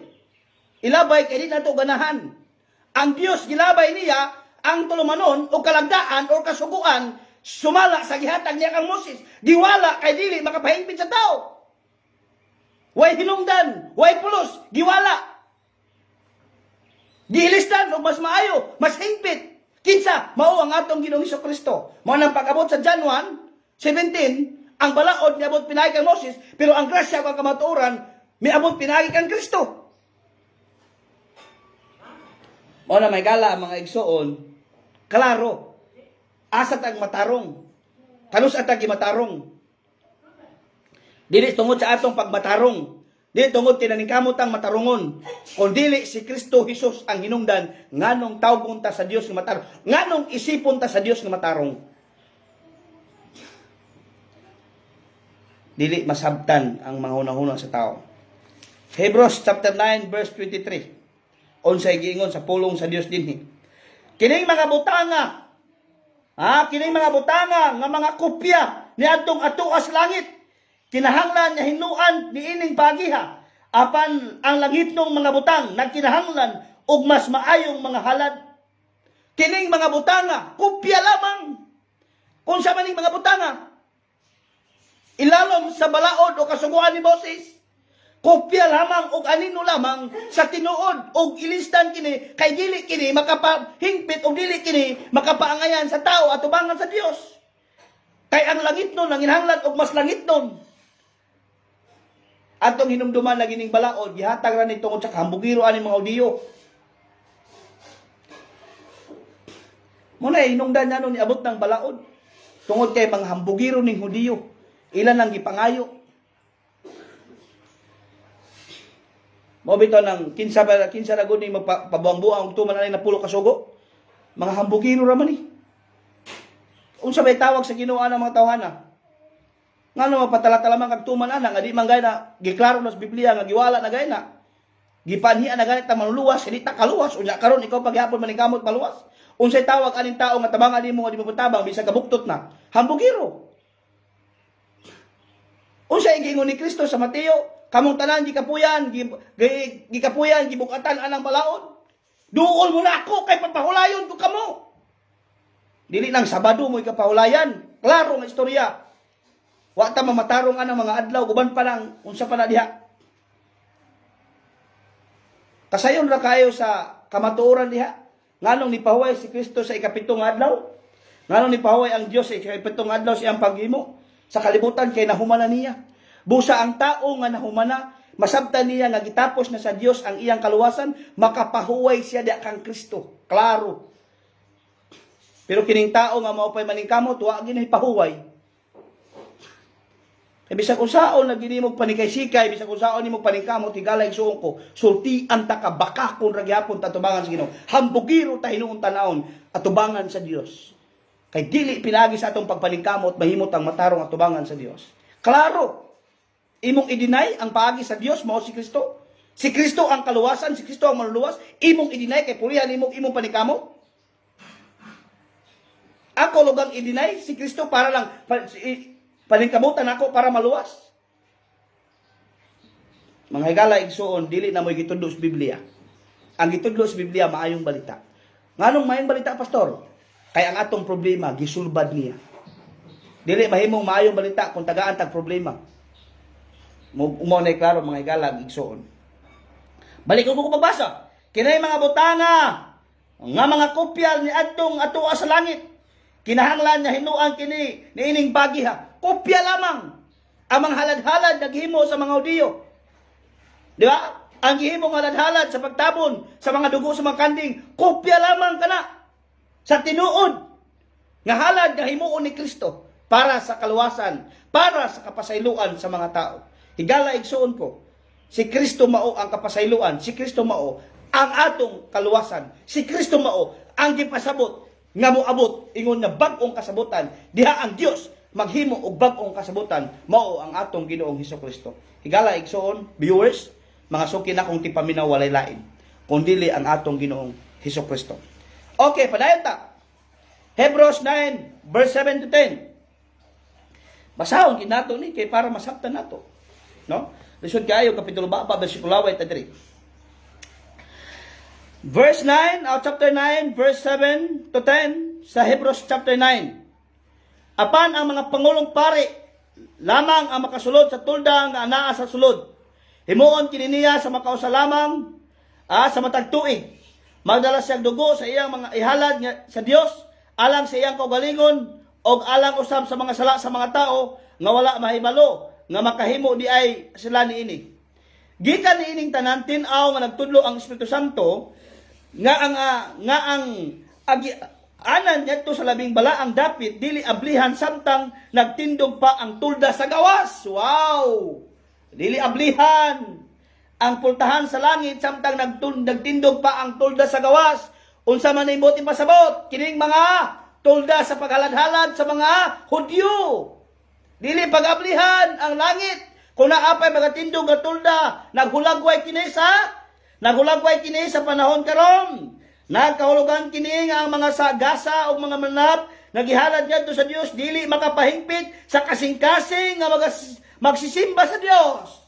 Ilabay kay di na to ganahan. Ang Dios gilabay niya ang tulumanon o kalagdaan o kasuguan sumala sa gihatag niya kang Moses. Giwala kay dili makapahingpit sa tao. Way hinungdan, way pulos, giwala. Giilistan og mas maayo, mas hingpit. Kinsa mao ang atong Ginoong Hesukristo. Mao nang pag-abot sa John 1:17, ang balaod niabot pinagi kang Moses, pero ang grasya kang kamatuoran miabot pinagi kang Kristo. Mao na may gala ang mga igsoon, klaro. Asa tag matarong. Kanus atag matarong. Dili tungod sa atong pagmatarong. Dili tungod tinaningkamot ang matarungon. Kung dili si Kristo Jesus ang hinungdan, nganong tawgon ta sa Dios nga matarong. Nganong isipon ta sa Dios nga matarong. Dili masabtan ang mga hunahuna sa tao. Hebrews chapter 9 verse 23. Unsay giingon sa pulong sa Dios dinhi. Kining mga butanga, kining mga butanga nga mga kopya ni adtong atuas langit. Kinahanglan nga hinuan ni ining pagiha. Apan ang langitnong mga butang nagkinahanglan og mas maayong mga halad. Kining mga butanga, kopya lamang. Kung sa maning mga butanga, ilalom sa balaod o kasuguan ni Moses, kopya lamang og anino lamang sa tinuod og ilistan kini kay dili kini makapahingpit og dili kini makapaangayan sa tao at tubangan sa Dios. Kay ang langit nun ang inahanglan og mas langit nun. Atong hinumduman na gining balaod, gihatag ra ni tungod sa kahambugiro ani mga Hudiyo. Muna hinungdan niya nun iabot ng balaod. Tungod kay mga hambugiro ning Hudiyo. Ilan ang gipangayo. Mo bitaw nang kinsa ra gud ni magpabuang-buang tuman ani na pulo ka sugo. Mga hambugiro ra man ni. Unsa bay tawag sa Ginoo ang mga tawhana? Ngano mapatala-tala man kag tuman ana nga di man gay na giklaro na sa Biblia nga giwala na gay na. Gipanhian na ganit ta manluwas, hindi ta kaluwas unya karon ikaw paghapon maningkamot maluwas. Unsay tawag aning tao nga tabangan nimo nga di mo patabang bisag kabuktot na? Hambugiro. Unsay giingon ni Kristo sa Mateo, kamong tanan gikapuyan, gikapuyan gibukatan anang balaod. Duol mo na ako kay pagpahulayon ko kamo. Dili nang Sabado mo ikapahulayan. Klaro nga istorya. Wa ta mamatarong anang mga adlaw guban pa lang unsa pa na diha. Kasayon ra kayo sa kamatuoran diha. Nganong nipahuway si Kristo sa ikapitong adlaw? Nganong nipahuway ang Dios sa ikapitong adlaw sa iyang paghimo? Sa kalibutan kay nahumana niya. Busa ang tao nga nahumana, masabtan niya nga gitapos na sa Dios ang iyang kaluwasan, makapahuway siya diha kang Kristo. Klaro. Pero kining tao nga maupay maningkamot, wa gini pahuway. Kay bisag usaon na gini mo panikay-sikay, bisag usaon nimo paningkamot higalay suong ko, sultian ta ka baka kun ra gyapon ta tubangan sa Ginoo. Hambugiro ta hinuon tanawon atubangan sa Dios. Kay dili pinagi sa atong pagpaningkamot mahimot ang matarong atubangan sa Dios. Klaro. Imong i-deny ang paagi sa Dios mao si Kristo. Si Kristo ang kaluwasan, si Kristo ang manluluwas, imong i-deny kay purihan imong paningkamot. Ako lugang i-deny si Kristo para lang paningkamutan ako para maluwas. mga higala igsuon, dili na mo'y gitudlo sa Biblia. Ang gitudlo sa Biblia, maayong balita. Nganong maayong balita, pastor? Kaya ang atong problema, gisulbad niya. Dili mahimong maayong balita kung tagaan tag problema. Umaw na klaro mga higala igsuon. Balik ko pagbasa. Kinay mga butanga nga mga kopya ni adtong atoa sa langit. Kinahanglan niya hinuang kini niining bagiha. Kopya lamang. Ang mga halad-halad naghimo sa mga Hudiyo. Di ba? Ang gihimong halad-halad sa pagtabon sa mga dugo sa mga kanding, kopya lamang kana sa tinuod nga halad nga himuon ni Kristo para sa kaluwasan, para sa kapasayloan sa mga tao. Higala igsuon ko, si Kristo mao ang kapasayloan, si Kristo mao ang atong kaluwasan, si Kristo mao ang gipasabot nga moabot ingon na bag-ong kasabutan, diha ang Dios maghimo og bag-ong kasabutan, mao ang atong Ginoong Hesukristo. Higala igsuon, viewers, mga suki na kung tipaminaw walay lain, kundili ang atong Ginoong Hesukristo. Okay, padayon ta. Hebrews 9 verse 7 to 10. Basahon gid nato ni kay para masabtan nato. No? Lisod kayo kapitulo 4 bersikulo 8 ta diri. Verse 9, chapter 9, verse 7 to 10 sa Hebrews chapter 9. Apan ang mga pangulong pari lamang ang makasulod sa tulda nga anaa sa sulod. Himuon kini niya sa makausa lamang sa matag tuig. Magdala siyang dugo sa iyang mga ihalad nga sa Dios alang sa iyang kaugalingon og alang usab sa mga sala sa mga tao nga wala mahibalo nga makahimo di ay sila niini. Gikan niining tanan tin-aw nga nagtudlo ang Espiritu Santo nga ang anan yadto sa labing balaang dapit dili ablihan samtang nagtindog pa ang tulda sa gawas. Wow! Dili ablihan ang pultahan sa langit samtang nagtindog pa ang tulda sa gawas. Unsa man imot ipasabot kining mga tulda sa paghalad-halad sa mga Hudyo. Dili pagablihan ang langit kung naapay magatindog nga tulda naghulagway kini sa panahon karon. Nagkahulugan kini nga ang mga sagasa o mga manap nagihalad ngadto sa Dios dili makapahingpit sa kasing-kasing nga magsisimba sa Dios.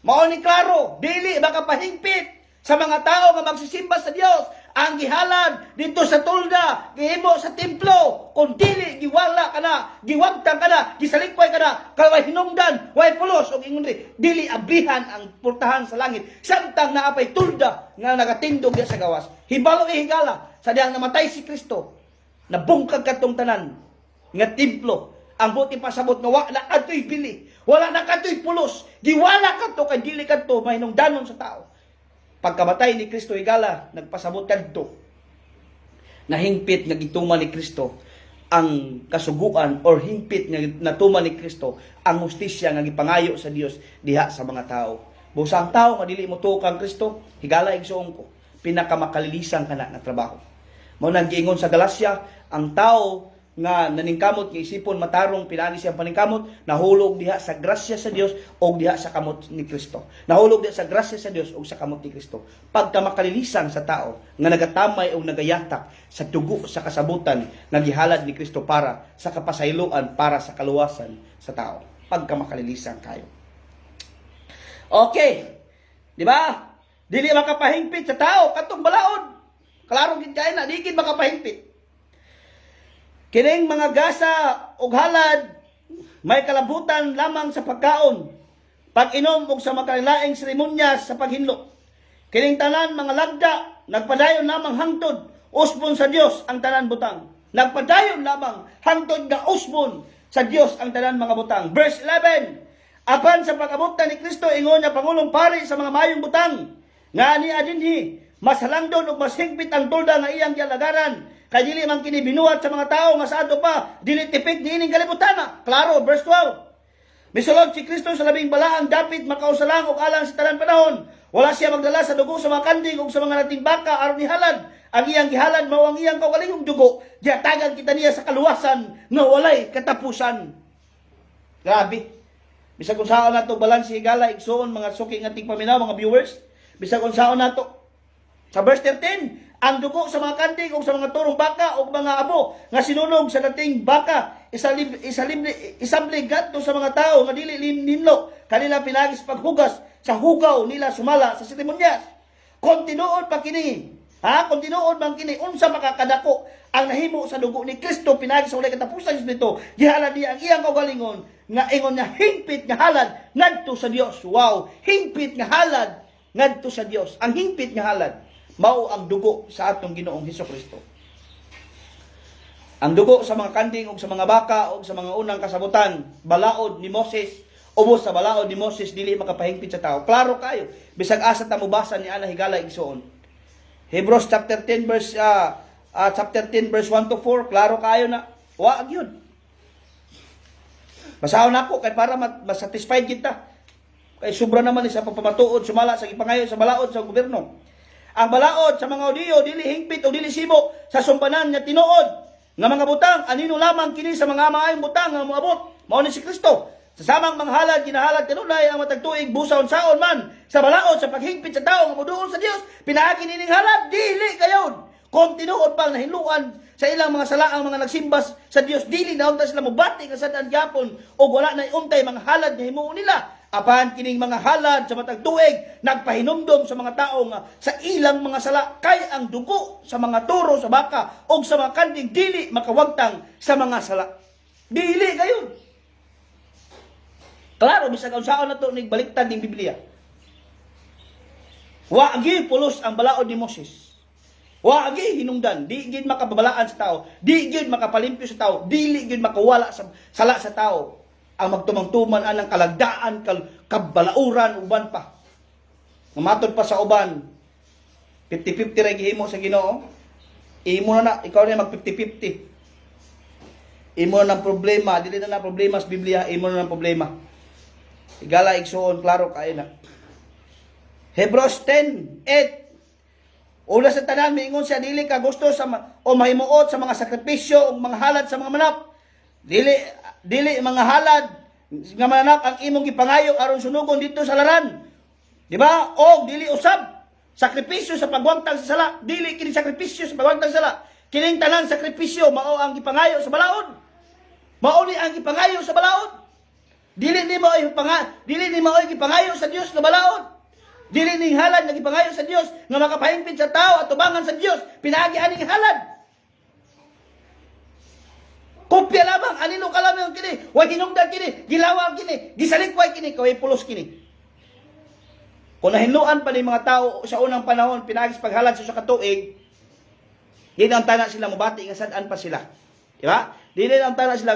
Mao ni klaro, dili makapahingpit sa mga tao nga magsisimba sa Dios. Ang gihalad dito sa tulda, gihimo sa templo, kung dili giwala kana, giwagtang kana, gisalikway kana, kalaway hinungdan, way pulos og ingon dili ablihan ang pultahan sa langit. Samtang naapay tulda nga nagatindog diha sa gawas. Hibalo higala sa diyang namatay si Kristo. Nabungkag katong tanan nga templo. Ang buti pasabot nga wala katoy bili, wala na katoy pulos, giwala kadto kay dili kadto mahinungdanon sa tao. Pagkamatay ni Kristo higala, nagpasabot kadto na hingpit nga gituman ni Kristo ang kasuguan or hingpit nga natuman ni Kristo ang hustisya nga gipangayo sa Dios diha sa mga tao. Busang tao nga dili mo tuo kang Kristo, higala igsuon ko, pinakamakalilisan kana nga trabaho. Mao nang giingon sa Galacia, ang tao nga naningkamot nga isipon matarong pinagi siyang paningkamot, nahulog diha sa grasya sa Dios o diha sa kamot ni Kristo. Nahulog diha sa grasya sa Dios o sa kamot ni Kristo. Pagka makalilisan sa tao nga nagatamay o nagayatak sa tugo sa kasabutan nga gihalad ni Kristo para sa kapasayloan, para sa kaluwasan sa tao. Pagka makalilisan kayo. Okay. Di ba? Dili makapahingpit sa tao katong balaod. Klaro gid kay na di gid makapahingpit. Kining mga gasa ug halad may kalabutan lamang sa pagkaon, pag-inom ug sa makalaing seremonya sa paghinlo. Kining tanan mga lagda nagpadayon lamang hangtod usbon sa Dios ang tanan butang. Nagpadayon lamang hangtod nga usbon sa Dios ang tanan mga butang. Verse 11. Apan sa pag-abot ni Kristo ingon nga pangulong pari sa mga mayong butang, nga ani adinhi mas halangdon ug mas higpit ang tulda nga iyang gialagaran. Kay dili man kini binuhat sa mga tao nga sa ato pa, dili tipik niining kalibutan. Klaro, verse 12. Misulod si Kristo sa labing balaang dapit makausalang og alang sa tanan panahon. Wala siya magdala sa dugo sa mga kanding ug sa mga nating baka aron ihalad. Ang iyang gihalad mao ang iyang kaugalingong dugo. Giatagan kita niya sa kaluwasan nga walay katapusan. Grabe. Bisag kung saan nato balanse higala igsuon mga suki nga ting paminaw mga viewers. Bisag kung saan nato sa verse 13, ang dugo sa mga kanding o sa mga turong baka o mga abo nga sinunog sa dating baka isabli gadto sa mga tao nga dili linlo kanila pinagis paghugas sa hugaw nila sumala sa seremonyas. Kung tinuod pa kini, kung tinuod bang kini, unsa makakadako ang nahimo sa dugo ni Kristo pinagi sa walay katapusan nito, gihalad niya ang iyang kaugalingon nga ingon niya hingpit nga halad ngadto sa Dios. Wow, hingpit nga halad ngadto sa Dios. Ang hingpit nga halad mao ang dugo sa atong Ginoong Hesukristo. Ang dugo sa mga kanding ug sa mga baka ug sa mga unang kasabutan, balaod ni Moses, ubos sa balaod ni Moses dili makapahingpit sa tao. Klaro kayo, bisag asa ta mobasa ni ana higala igsuon. Hebrews chapter 10 verse 1 to 4, klaro kayo na wa gyud. Basahon nako kay para masatisfied kita. Kay sobra naman ni sa pagpamatuod sumala sa ipangayo sa balaod sa gobyerno. Ang balaod sa mga Hudiyo dili hingpit o dili sibo sa sumbanan nga tinuod nga mga butang anino lamang kini sa mga maayong butang nga moabot mao ni si Kristo. Sa samang manghalad ginahalad kanunay ang matagtuig busaon saon man sa balaod sa paghingpit sa tao nga moduol sa Dios pinaagi nining halad dili gayud. Kung tinuod pang nahiluan sa ilang mga sala ang mga nagsimbas sa Dios dili na unta sila mobati nga sad-an gyapon og wala na untay mga halad nga himuon nila. Apan kining mga halad sa matag tuig nagpahinumdom sa mga tao nga sa ilang mga sala kay ang dugo sa mga turo sa baka o sa mga kanding dili makawagtang sa mga sala. Dili gayon. Klaro bisag unsaon nato ning baliktad ning Biblia. Wa agi pulos ang balaod ni Moses. Wa agi hinungdan, di gid makababalaan sa tao, di gid makapalimpyo sa tao, dili gid makawala sa sala sa tao. Ang magtumang-tuman anang kalagdaan, kabalauran, uban pa. Mamatod pa sa uban, 50-50 ray gihimo sa Ginoo. Imo na ikaw na mag 50-50. Imo na ng problema, dili na problema sa Biblia, imo na ng problema. Igala igsuon, klaro kayo na. Hebrews 10:8. Una sa tanan miingon siya dili ka gusto sa o mahimuot sa mga sakripisyo o mga halad sa mga manap. Dili mga halad nga mananap ang imong gipangayo aron sunugon dito sa laran. Di ba? O dili usab sakripisyo sa pagwangtang sa sala. Dili kini sakripisyo sa pagwangtang sa sala. Kining tanan sakripisyo mao ang gipangayo sa balaod. Mao ni ang gipangayo sa balaod. Dili ni mao gipangayo sa Dios nga balaod. Dili ning halad nga gipangayo sa Dios nga makapahingpit sa tao at tubangan sa Dios. Pinaagi aning halad. Kopya lamang, anino ka lamang kini, way hinungdan kini, gilawang kini, gisalikway kini, kaway pulos kini. Kung nahinluan pa ni mga tao sa unang panahon, pinagis paghalad sa katuig, di na ang tana sila mubati, nga sadaan pa sila. Di ba? Di na ang tana sila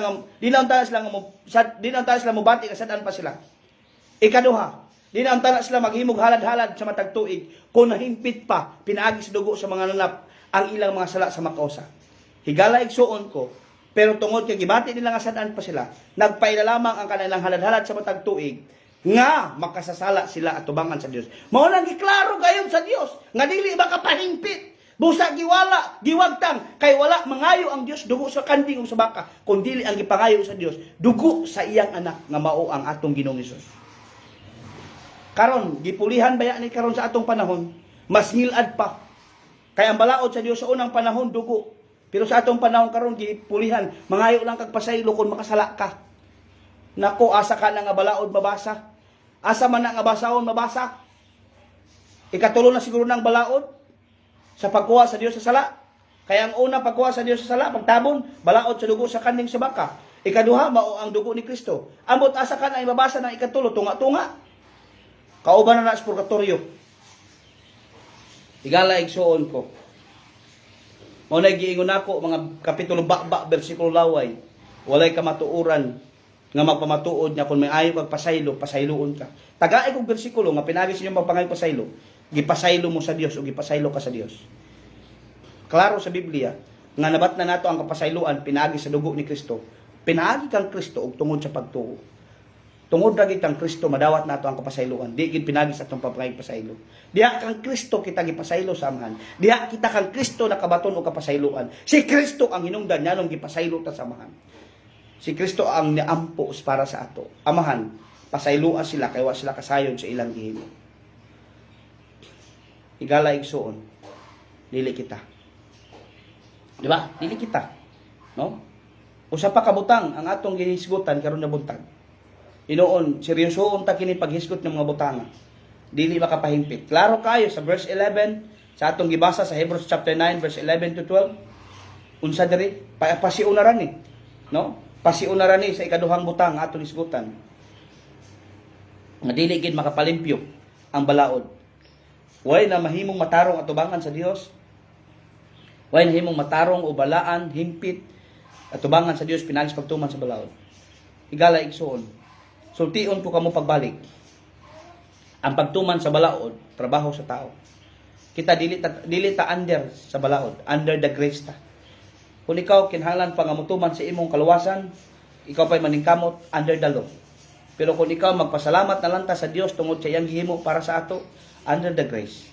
mubati, nga sadaan pa sila. Ikaduha, di na ang tana sila maghimog halad-halad sa matag tuig, kung nahimpit pa, pinagis dugo sa mga nanap, ang ilang mga sala sa makausa. Higala igsuon ko, pero tungod kay gibati nila nga sadaan pa sila, nagpaila lamang ang kanilang halad-halad sa matag tuig nga makasasala sila at tubangan sa Dios. Mao nang giklaro gayon sa Dios nga dili makapahingpit. Busa giwala, giwagtang kay wala mangayo ang Dios dugo sa kanding o sa baka, kun dili ang gipangayo sa Dios dugo sa iyang anak nga mao ang atong Ginoong Hesus. Karon gipulihan baya ni karon sa atong panahon, mas ngilad pa. Kay ang balaod sa Dios sa unang panahon dugo. Pero sa atong panahon karon gipulihan, mangayo lang kag pasaylo kung makasala ka. Nako, asa ka na nga balaod mabasa. Asa man na nga basahon mabasa. Ikatulo na siguro ng balaod sa pagkuha sa Dios sa sala. Kaya ang una pagkuha sa Dios sa sala, pagtabon, balaod sa dugo sa kanding sa baka. Ikaduha, mao ang dugo ni Kristo. Ambot asa ka na mabasa ng ikatulo, tunga-tunga. Kauban na sa purgatorio. Igala igsuon ko. Mao na giingon nako mga kapitulo bakba bersikulo laway. Walay ka matuuran nga magpamatuod nya kun may ayo kag pasaylo, pasayloon ka. Tagaay kog bersikulo nga pinagi sa inyo magpangay pasaylo, gipasaylo mo sa Dios o gipasaylo ka sa Dios. Klaro sa Biblia nga nabat na nato ang kapasayloan pinagi sa dugo ni Kristo. Pinagi kang Kristo og tungod sa pagtuo. Tungod ra gid kang Kristo madawat nato ang kapasayloan. Di gid pinagi sa atong papangay pasaylo. Diha kang Kristo kita gipasaylo sa amahan. Diha kita kang Kristo nakabaton og kapasayloan. Si Kristo ang hinungdan nganong gipasaylo ta sa amahan. Si Kristo ang niampo para sa ato. Amahan, pasayloan sila kay wa sila kasayon sa ilang gihimo. Igala igsuon. Dili kita. Di ba? Dili kita. No? Usa pa ka butang ang atong gihisgutan karon na buntag. Inoon, seryosoon ta kini paghisgot ng mga butanga. dili makapahingpit. Klaro kayo sa verse 11 sa atong gibasa sa Hebrews chapter 9 verse 11 to 12. Unsa diri? Pasiunaran ni, no? Pasiunaran ni sa ikaduhang butang atong isgutan. Nga dili gid makapalimpyo ang balaod. Way na mahimong matarong atubangan sa Dios. Way na himong matarong o balaan, hingpit atubangan sa Dios pinaagis pagtuman sa balaod. Higala igsuon. Sultion ko kamo pagbalik. Ang pagtuman sa balaod, trabaho sa tao. Kita dili ta under sa balaod, under the grace ta. Kung ikaw kinahanglan pangamutuman sa imong kaluwasan, ikaw pa'y maningkamot under the law. Pero kung ikaw magpasalamat na lang ta sa Dios tungod sa iyang gihimo para sa ato, under the grace.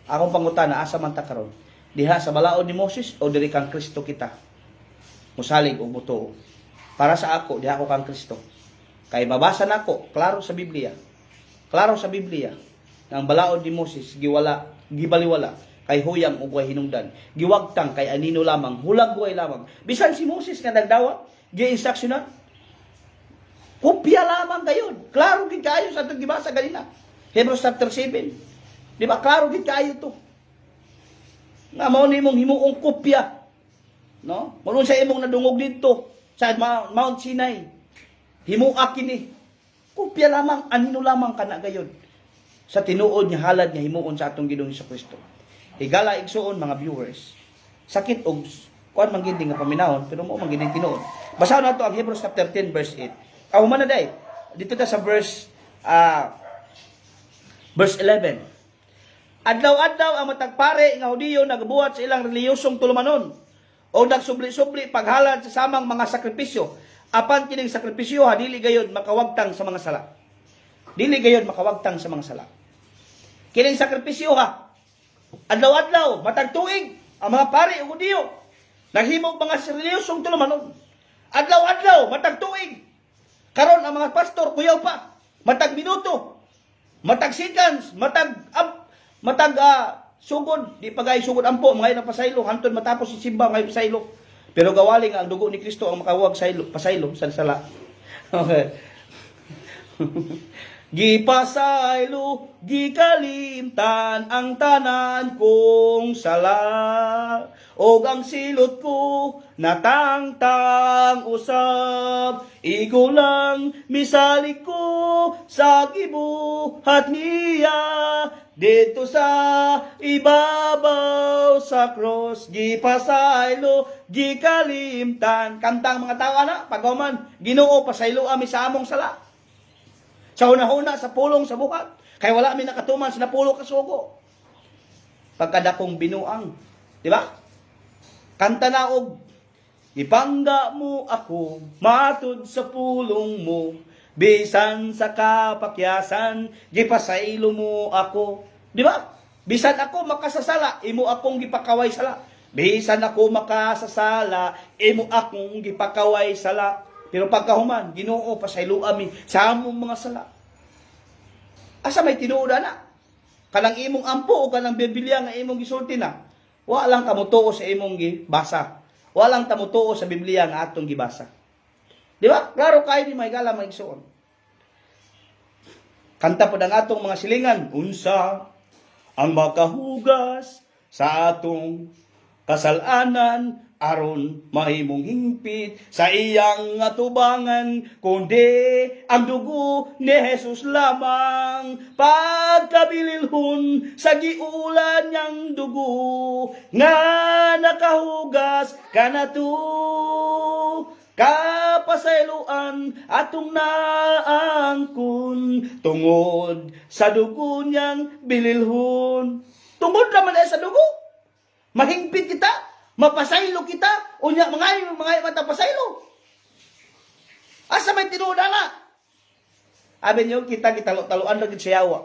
Akong pangutana, asa man ta karon? Diha sa balaod ni Moses o diri kang Kristo kita? Musalig og buto. Para sa ako, diha ako kang Kristo. Kay mabasa nako, klaro sa Biblia. Klaro sa Biblia nga ang balaod ni Moses gibaliwala kay huyang ug way hinungdan. Giwagtang kay anino lamang, hulag way lamang. Bisan si Moses nga nagdawat, gi-instructionan. Kopya lamang gayon. Klaro gid kayo sa atong gibasa ganina. Hebrews chapter 7. Di ba? Klaro gid kayo to. Nga mao nimong himuong kopya. No? Mao sa imong nadungog dito sa Mount Sinai. Himuak kini. Kopya lamang, anino lamang kana gayon. Sa tinuod nga halad nga himuon sa atong Ginoong Kristo. Higala igsuon mga viewers. Sakit og kuan man gid nga paminahon pero mo man gid tinuod. Basahon nato ang Hebrews chapter 10 verse 8. Human na day. Dito ta sa verse 11. Adlaw-adlaw ang matagpare nga Hudiyo nagbuhat sa ilang reliyosong tulumanon o nagsubli-subli paghalad sa samang mga sakripisyo. Apan kining sakripisyo dili gayud makawagtang sa mga sala. Dili gayud makawagtang sa mga sala. Kining sakripisyo adlaw-adlaw matag tuig ang mga pare ug Hudiyo naghimog mga reliyosong tulumanon. Adlaw-adlaw matag tuig. Karon ang mga pastor kuyaw pa matag minuto, matag seconds, matag sugod, di pagay sugod ampo, mga pasaylo, hantod matapos si simba, mga pasaylo. Pero gawaling ang dugo ni Kristo ang makawag pasaylo sa sala. Okay. Gipasaylo, gikalimtan ang tanan kong sala. Og ang silot ko natangtang usab. Igo lang misalik ko sa gibuhat niya. Dito sa ibabaw sa cross, gipasaylo, gikalimtan. Kantang mga tao na, pagawman, Ginoo pasaylo ami sa among sala. Sa una-una, sa pulong, sa buhat. Kaya wala mi nakatuman sa napulo kasugo. Pagkadakong binuang. Di ba? Kanta na og, ipangga mo ako, matud sa pulong mo, bisan sa kapakyasan, gipasaylo mo ako. Di ba? Bisan ako makasasala, imo akong gipakaway sala. Bisan ako makasasala, imo akong gipakaway sala. Pero pagkahuman, Ginoo pasaylo ami sa among mga sala. Asa may tinuod na? Kanang imong ampo o kanang Biblia nga imong gisulti na. Wa lang kamutuo sa imong gibasa. Wa lang tamutuo sa Biblia nga atong gibasa. Di ba? Klaro kayo ni may gala magsuon. Kanta po ang atong mga silingan. Unsa ang makahugas sa atong kasalanan aron mahimong hingpit sa iyang atubangan kundi ang dugo ni Jesus lamang pagkabililhon sa giulan niyang dugo nga nakahugas kanato kapasayloan atong naangkon tungod sa dugo niyang bililhon. Tungod naman sa dugo mahingpit kita, mapasaylo kita, unya mga mata pasaylo. Asa may tinuod na? Abi niyo kita talo-taloan ra gid sa yawa.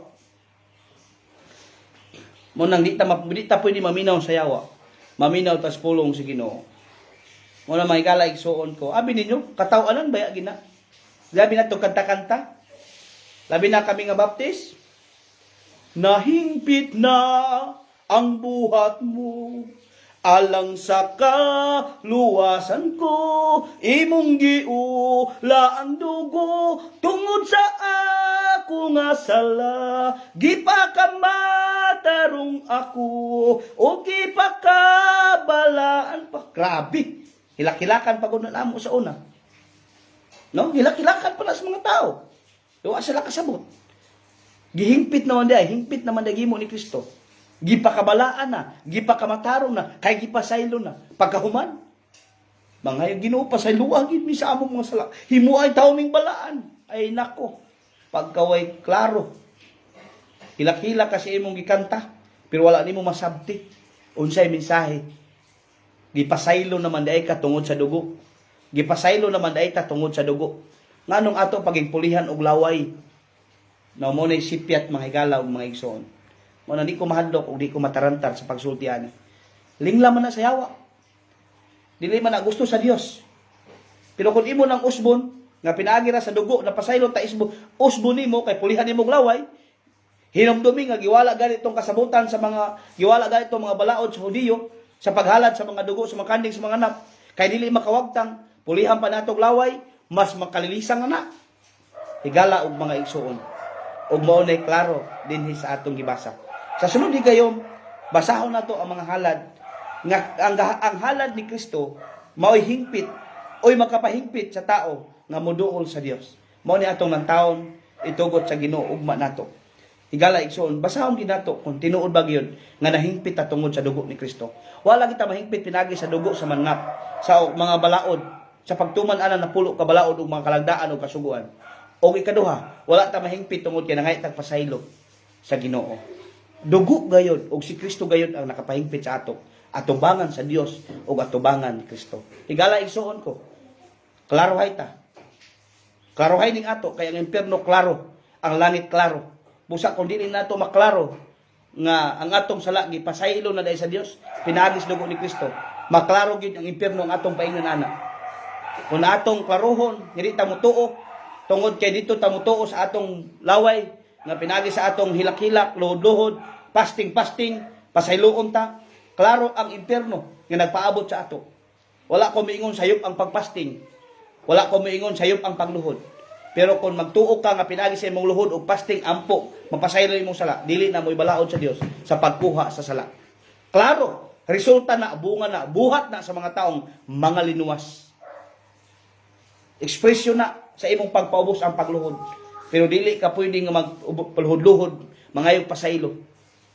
Mo nang di ta pwede maminaw sa yawa. Maminaw tas pulong si Ginoo. Mo na may kala igsuon ko. Abi ninyo katawanan baya gina. Labi na to kanta-kanta. Labi na kami nga baptist. Nahingpit na ang buhat mo Alang sa kaluwasan ko, imong giula ang dugo, tungod sa ako nga sala, gipakamatarong ako, o gipakabalaan pa. Grabe, hilakilakan pa gud na mo sa una. No? Hilakilakan pala sa mga tao. Wa sila kasabot. Gihingpit naman day, hingpit naman day gimo ni Kristo. Gipakabalaan na, gipakamatarong na, kay gipasaylo na. Pagkahuman, mga Ginoo pasayloan gid mi sa among mga sala. Himuay tawo ming balaan. Ay nako, pagkaway klaro. Hilak-hila kasi imong gikanta, pero wala nimo masabti. Unsay mensahe? Gipasaylo naman day ka tungod sa dugo. Gipasaylo naman day ta tungod sa dugo. Nganong ato pagigpulihan og laway. Na mo nay sipyat mga higala ug mga igsoon. Mo na di ko mahadlok ug di ko matarantar sa pagsulti ani. Lingla man na sa yawa. Dili man na gusto sa Dios. Pero kung imo nang usbon nga pinaagi ra sa dugo na pasaylo ta isbo, usbon nimo kay pulihan nimo og laway. Hinumdumi nga giwala gani itong kasabutan sa mga giwala gani itong mga balaod sa Hudiyo sa paghalad sa mga dugo sa mga kanding sa mga anak. Kay dili makawagtang pulihan pa nato og laway, mas makalilisang na. Higala og mga igsoon. Og mao nay klaro dinhi sa atong gibasa. Sa sunod higayom, basahon nato ang mga halad nga ang halad ni Kristo mao'y hingpit oy makapahingpit sa tao nga moduol sa Dios. Mao ni atong nangtaon itugot sa Ginoo ugma nato. Higala igsoon, basahon gid nato kung tinuod ba gyud nga nahingpit ta tungod sa dugo ni Kristo. Wala kita mahingpit pinagi sa dugo sa manngap, sa mga balaod, sa pagtuman ana napulo ka balaod ug mga kalagdaan ug kasuguan. O ikaduha, wala ta mahingpit tungod kay nangay tagpasaylo sa Ginoo. Dugo gayud ug si Kristo gayud ang nakapahingpit sa ato. Atubangan sa Dios ug atubangan ni Kristo. Higala igsoon ko. Klarohay ta. Klarohay ning ato kay ang impierno klaro, ang langit klaro. Busa kung dili nato maklaro nga ang atong sala gipasaylo na dai sa Dios, pinagis dugo ni Kristo. Maklaro gyud ang impierno ang atong paingon ana. Kung atong klarohon, dili ta mutuo tungod kay dito ta mutuo sa atong laway nga pinagi sa atong hilak-hilak, luhod-luhod, pasting-pasting, pasayloon ta. Klaro ang impierno nga nagpaabot sa ato. Wala ko miingon sayop ang pagpasting. Wala ko miingon sayop ang pagluhod. Pero kung magtuo ka nga pinagi sa imong luhod og pasting ampo, mapasaylo imong sala, dili na mo ibalaod sa Dios sa pagkuha sa sala. Klaro, resulta na, bunga na, buhat na sa mga taong mga linuwas. Ekspresyon na sa imong pagpaubos ang pagluhod. Pero dili ka pwede nga magluhod-luhod, mangayog pasaylo.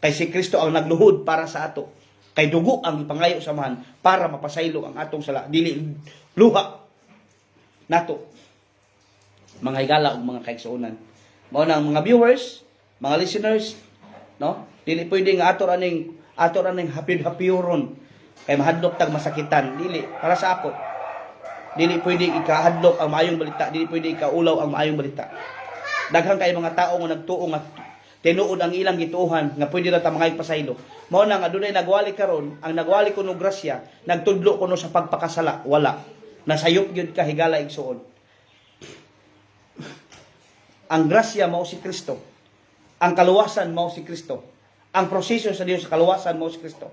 Kay si Kristo ang nagluhod para sa ato. Kay dugo ang ipangayo samahan para mapasaylo ang atong sala. Dili luha nato. Mga higala ug mga kaigsuonan. Mao nang mga viewers, mga listeners, no? Dili pwede nga ato raning hapid-hapiyuron kay mahadlok tag masakitan. Dili para sa ako. Dili pwede ikahadlok ang maayong balita, dili pwede ikaulaw ang maayong balita. Daghang kay mga tao nga nagtuo nga tinuod ang ilang gituohan nga pwede ra ta mangayog pasaylo. Mao nang adunay nagwali karon, ang nagwali kuno grasya, nagtudlo kuno sa pagpakasala, wala. Nasayop gyud ka higala igsuon. Ang grasya mao si Kristo. Ang kaluwasan mao si Kristo. Ang proseso sa Dios sa kaluwasan mao si Kristo.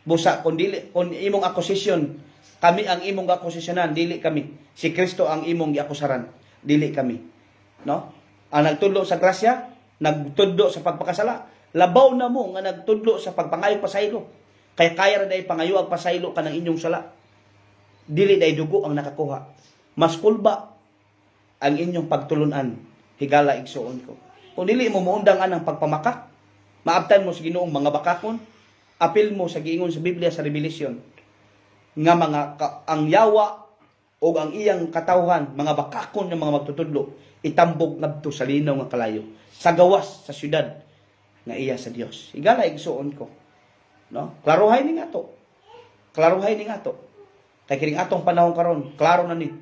Busa kun imong akusasyon, kami ang imong akusasyonan, dili kami. Si Kristo ang imong giakusaran, dili kami. No? Ang nagtudlo sa grasya, nagtudlo sa pagpakasala, labaw na mo nga nagtudlo sa pagpangayog pasaylo. Kay kaya ra day pangayo ang pasaylo kanang inyong sala. Dili day dugo ang nakakuha. Mas kulba ang inyong pagtulunan, higala igsuon ko. Kung dili mo muundang anang pagpamakak, maabtan mo sa Ginoong mga bakakon, apil mo sa giingon sa Biblia sa Revelation nga ang yawa o ang iyang katawhan, mga bakakon ng mga magtutudlo, itambog ngadto sa linaw nga kalayo, sa gawas sa syudad nga iya sa Dios. Higala igsuon ko. No? Klaruhay ni ato. Klaruhay ni ato. Kay kining atong panahon karon, klaro na ni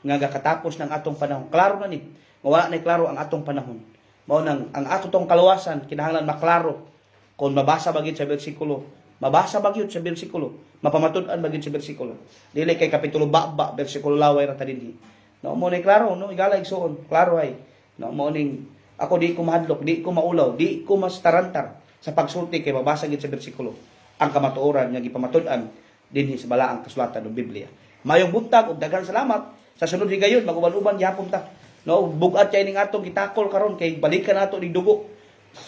nga gakatapos ng atong panahon. Klaro na ni. Wala na klaro ang atong panahon. Mao nang ang atong kaluwasan kinahanglan maklaro. Kung mabasa ba gyud sa bersikulo, mabasa ba gyud sa bersikulo, mapamatud-an ba gyud sa bersikulo. Dili kay kapitulo baba, bersikulo laway ra ta dinhi. No, mo ni klaro, no, igala igsuon, klaro ay. No, mo ning ako di ko mahadlok, di ko maulaw, di ko mas tarantar sa pagsulti kay mabasa gyud sa bersikulo. ang kamatuoran nga gipamatud-an dinhi sa balaang kasulatan ng Biblia. Mayong buntag ug daghang salamat. Sa sunod higayon maguban-uban gihapon ta. No, bugat kay ning atong gitakol karon kay balikan nato ning dugo.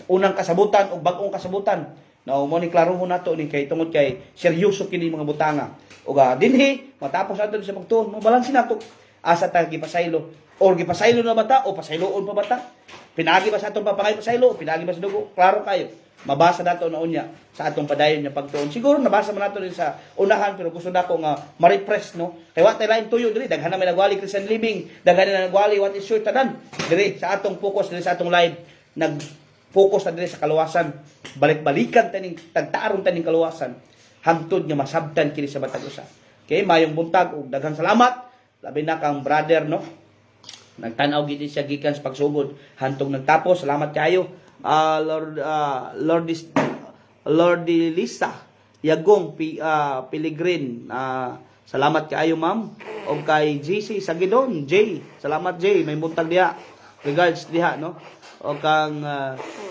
Unang kasabutan ug bag-ong kasabutan. No, mo ni klarohon nato ni kay tungod kay seryoso kini mga butanga. Ug dinhi matapos nato sa pagtuon, mo balansin nato asa ta gipasaylo or gipasaylo na bata o pasayloon pa bata. Pinagi ba sa atong papangay pasaylo, pinagi ba sa dugo? Klaro kayo. Mabasa nato na unya sa atong padayon nga pagtuon. Siguro nabasa man nato din sa unahan pero gusto nako nga ma-refresh no. Kay wa tay lain tuyo diri daghan na may nagwali Christian Living, daghan na nagwali what is your tanan. Diri sa atong focus diri sa atong live nag-focus na diri sa kaluwasan. Balik-balikan taning tagtaaron taning kaluwasan. Hangtod nga masabtan kini sa matag usa. Okay, mayong buntag ug daghang salamat. Labi na kang brother no. Nagtanaw gid siya gikan sa pagsugod hantong nagtapos. Salamat kayo. Lordy Lisa Yagong Piligrin. Salamat kaayo ma'am. O kay JC Sagidon J. Salamat J. May buntag diha. Regards diha no. O kang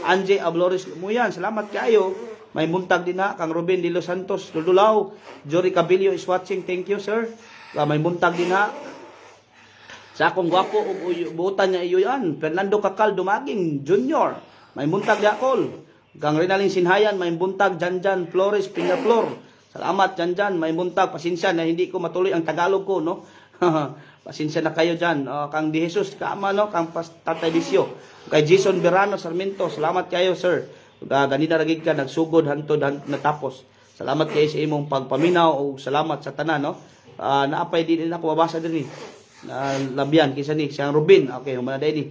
Anje Ablores Muyan. Salamat kaayo. May buntag din ha. Kang Ruben de los Santos Dudulaw. Jory Cabilio is watching. Thank you sir. May buntag din ha. Sa akong gwapo ug buutan niya iyo yan. Fernando Kakal Dumaging Junior. May buntag diakol. Kang Rinalin Sinhayan, may buntag Janjan Flores Piñaflor. Salamat Janjan, may buntag. Pasensya na hindi ko matuloy ang Tagalog ko, no? Pasensya na kayo dyan. Kang Di Jesus Kaama, no? Kang Tatay Bisyo. Kay Jason Verano Sarmiento, salamat kayo, sir. Ganina ragig ka, nagsugod, hantod, natapos. Salamat kayo sa imong pagpaminaw o salamat sa tanan, no? Naapay din ako mabasa din eh. Labyan, kisa ni, siyang Rubin. Okay, humana din eh.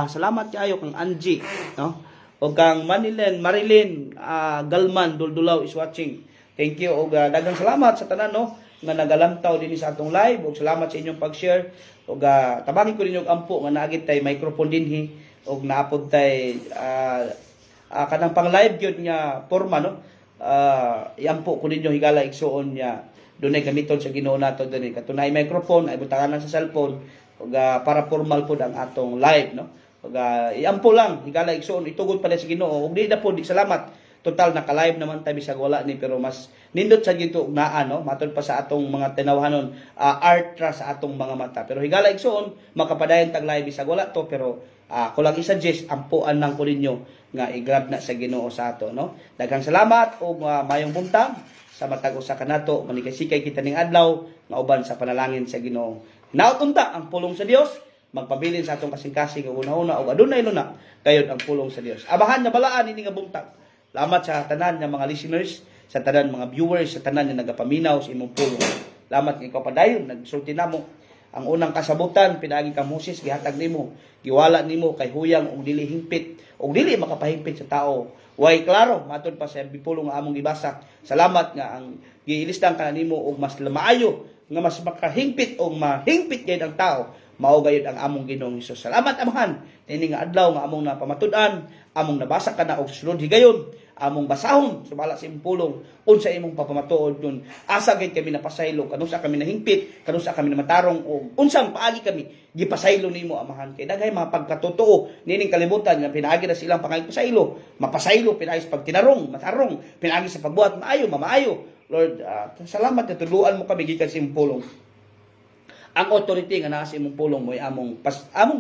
Salamat kayo kang Angie, no? O kang Marilyn Galman Duldulaw is watching. Thank you og daghang salamat sa tanan no nga nagalantaw dinhi sa atong live og salamat sa inyong pag-share og tabangin ko ninyo og ampo nga naagit tay microphone dinhi og naapod tay kanang pang live gyud nga forma no. Iampo ko ninyo higala igsuon nya dunay gamiton sa Ginoo nato dinhi katunay microphone ay butangan sa cellphone ug para formal pud ang atong live no ug iampo lang higala igsoon itugod pa sa Ginoo ug di na pud salamat total naka-live naman tayo bisag wala ni pero mas nindot sa gito naa no matod pa sa atong mga tinawhanon artra sa atong mga mata pero higala igsoon makapadayon tag live bisag wala to pero kulang i-suggest ampuan lang ko ninyo nga i-grab na sa Ginoo sa ato no daghang salamat ug mayong buntag sa matag usa kanato manikay-sikay kita ning adlaw nga uban sa panalangin sa Ginoo. Nautunta ang pulong sa Dios, magpabilin sa atong kasing-kasing ug una-una ug adunay luna kayod ang pulong sa Dios. Abahan na balaan ini nga buntag. Salamat sa tanan nga mga listeners, sa tanan mga viewers, sa tanan nga nagapaminaw sa imong pulong. Salamat nga ikaw padayon nagsulti namo ang unang kasabutan pinaagi ka Moses gihatag nimo, giwala nimo kay huyang ug dili hingpit ug dili makapahimpit sa tao. Way klaro matud pa sa bipulong nga among gibasa. Salamat nga ang giilistang kanimo og mas maayo nga mas makahingpit o mahingpit gayud ang tao mao gayud ang among Ginoong Hesus. Salamat amahan ini nga adlaw nga among napamatud-an, among nabasa kana og sunod higayon, among basahon sumala sa imong pulong unsa imong papamatuod kun asa gayud kami napasaylo kanusa kami nahingpit, kanusa kami namatarong og unsang paagi kami gipasaylo nimo amahan kay daghay mga pagkatotoo nining kalibutan nga pinaagi na silang pangagpasaylo, mapasaylo pinaagi sa pagtinarong, matarong, pinaagi sa pagbuhat maayo, mamaayo. Lord, salamat na tuluan mo kami gikan sa imong pulong. Ang authority nga naa sa imong pulong mo'y among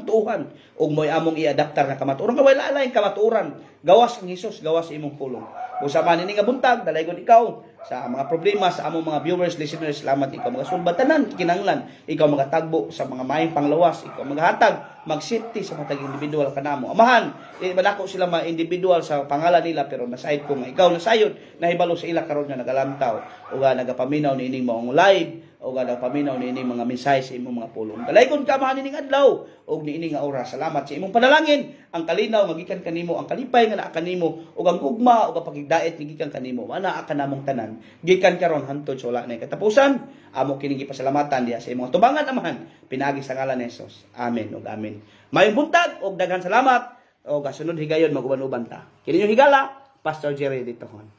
tuuhan ug mo'y among i-adaptar nga kamatuoran. Wala lain kamatuoran. Gawas ang Hesus, gawas sa imong pulong. Busa man ini nga buntag, dalaygon ikaw sa mga problema sa among mga viewers, listeners, salamat ikaw mga sulbatanan, kinanglan, ikaw magatagbo sa mga mayong panglawas, ikaw maghatag, mag-safety sa matag individual kanamo. Amahan, manako sila mga individual sa pangalan nila pero nasayod ko nga ikaw nasayod nahibalo sa ila karon nga nagalantaw o nagapaminaw niining maong live o nagapaminaw niining mga mensahe sa imong mga pulong. Dalaygon ka amahan nining adlaw og niining nga oras. Salamat sa imong panalangin, ang kalinaw magikan kanimo, ang kalipay nga naa kanimo ug ang gugma ug ang pagigdait gikan kanimo. Ana ka namong tanan gikan karon hantod sa wala na katapusan. Amo kini gipasalamatan diha sa imong tubangan amahan pinaagi sa ngalan ni Hesus. Amen ug amen. Mayong buntag ug daghang salamat ug sunod higayon maguban-uban ta. Kini yung higala Pastor Jerry dito hon.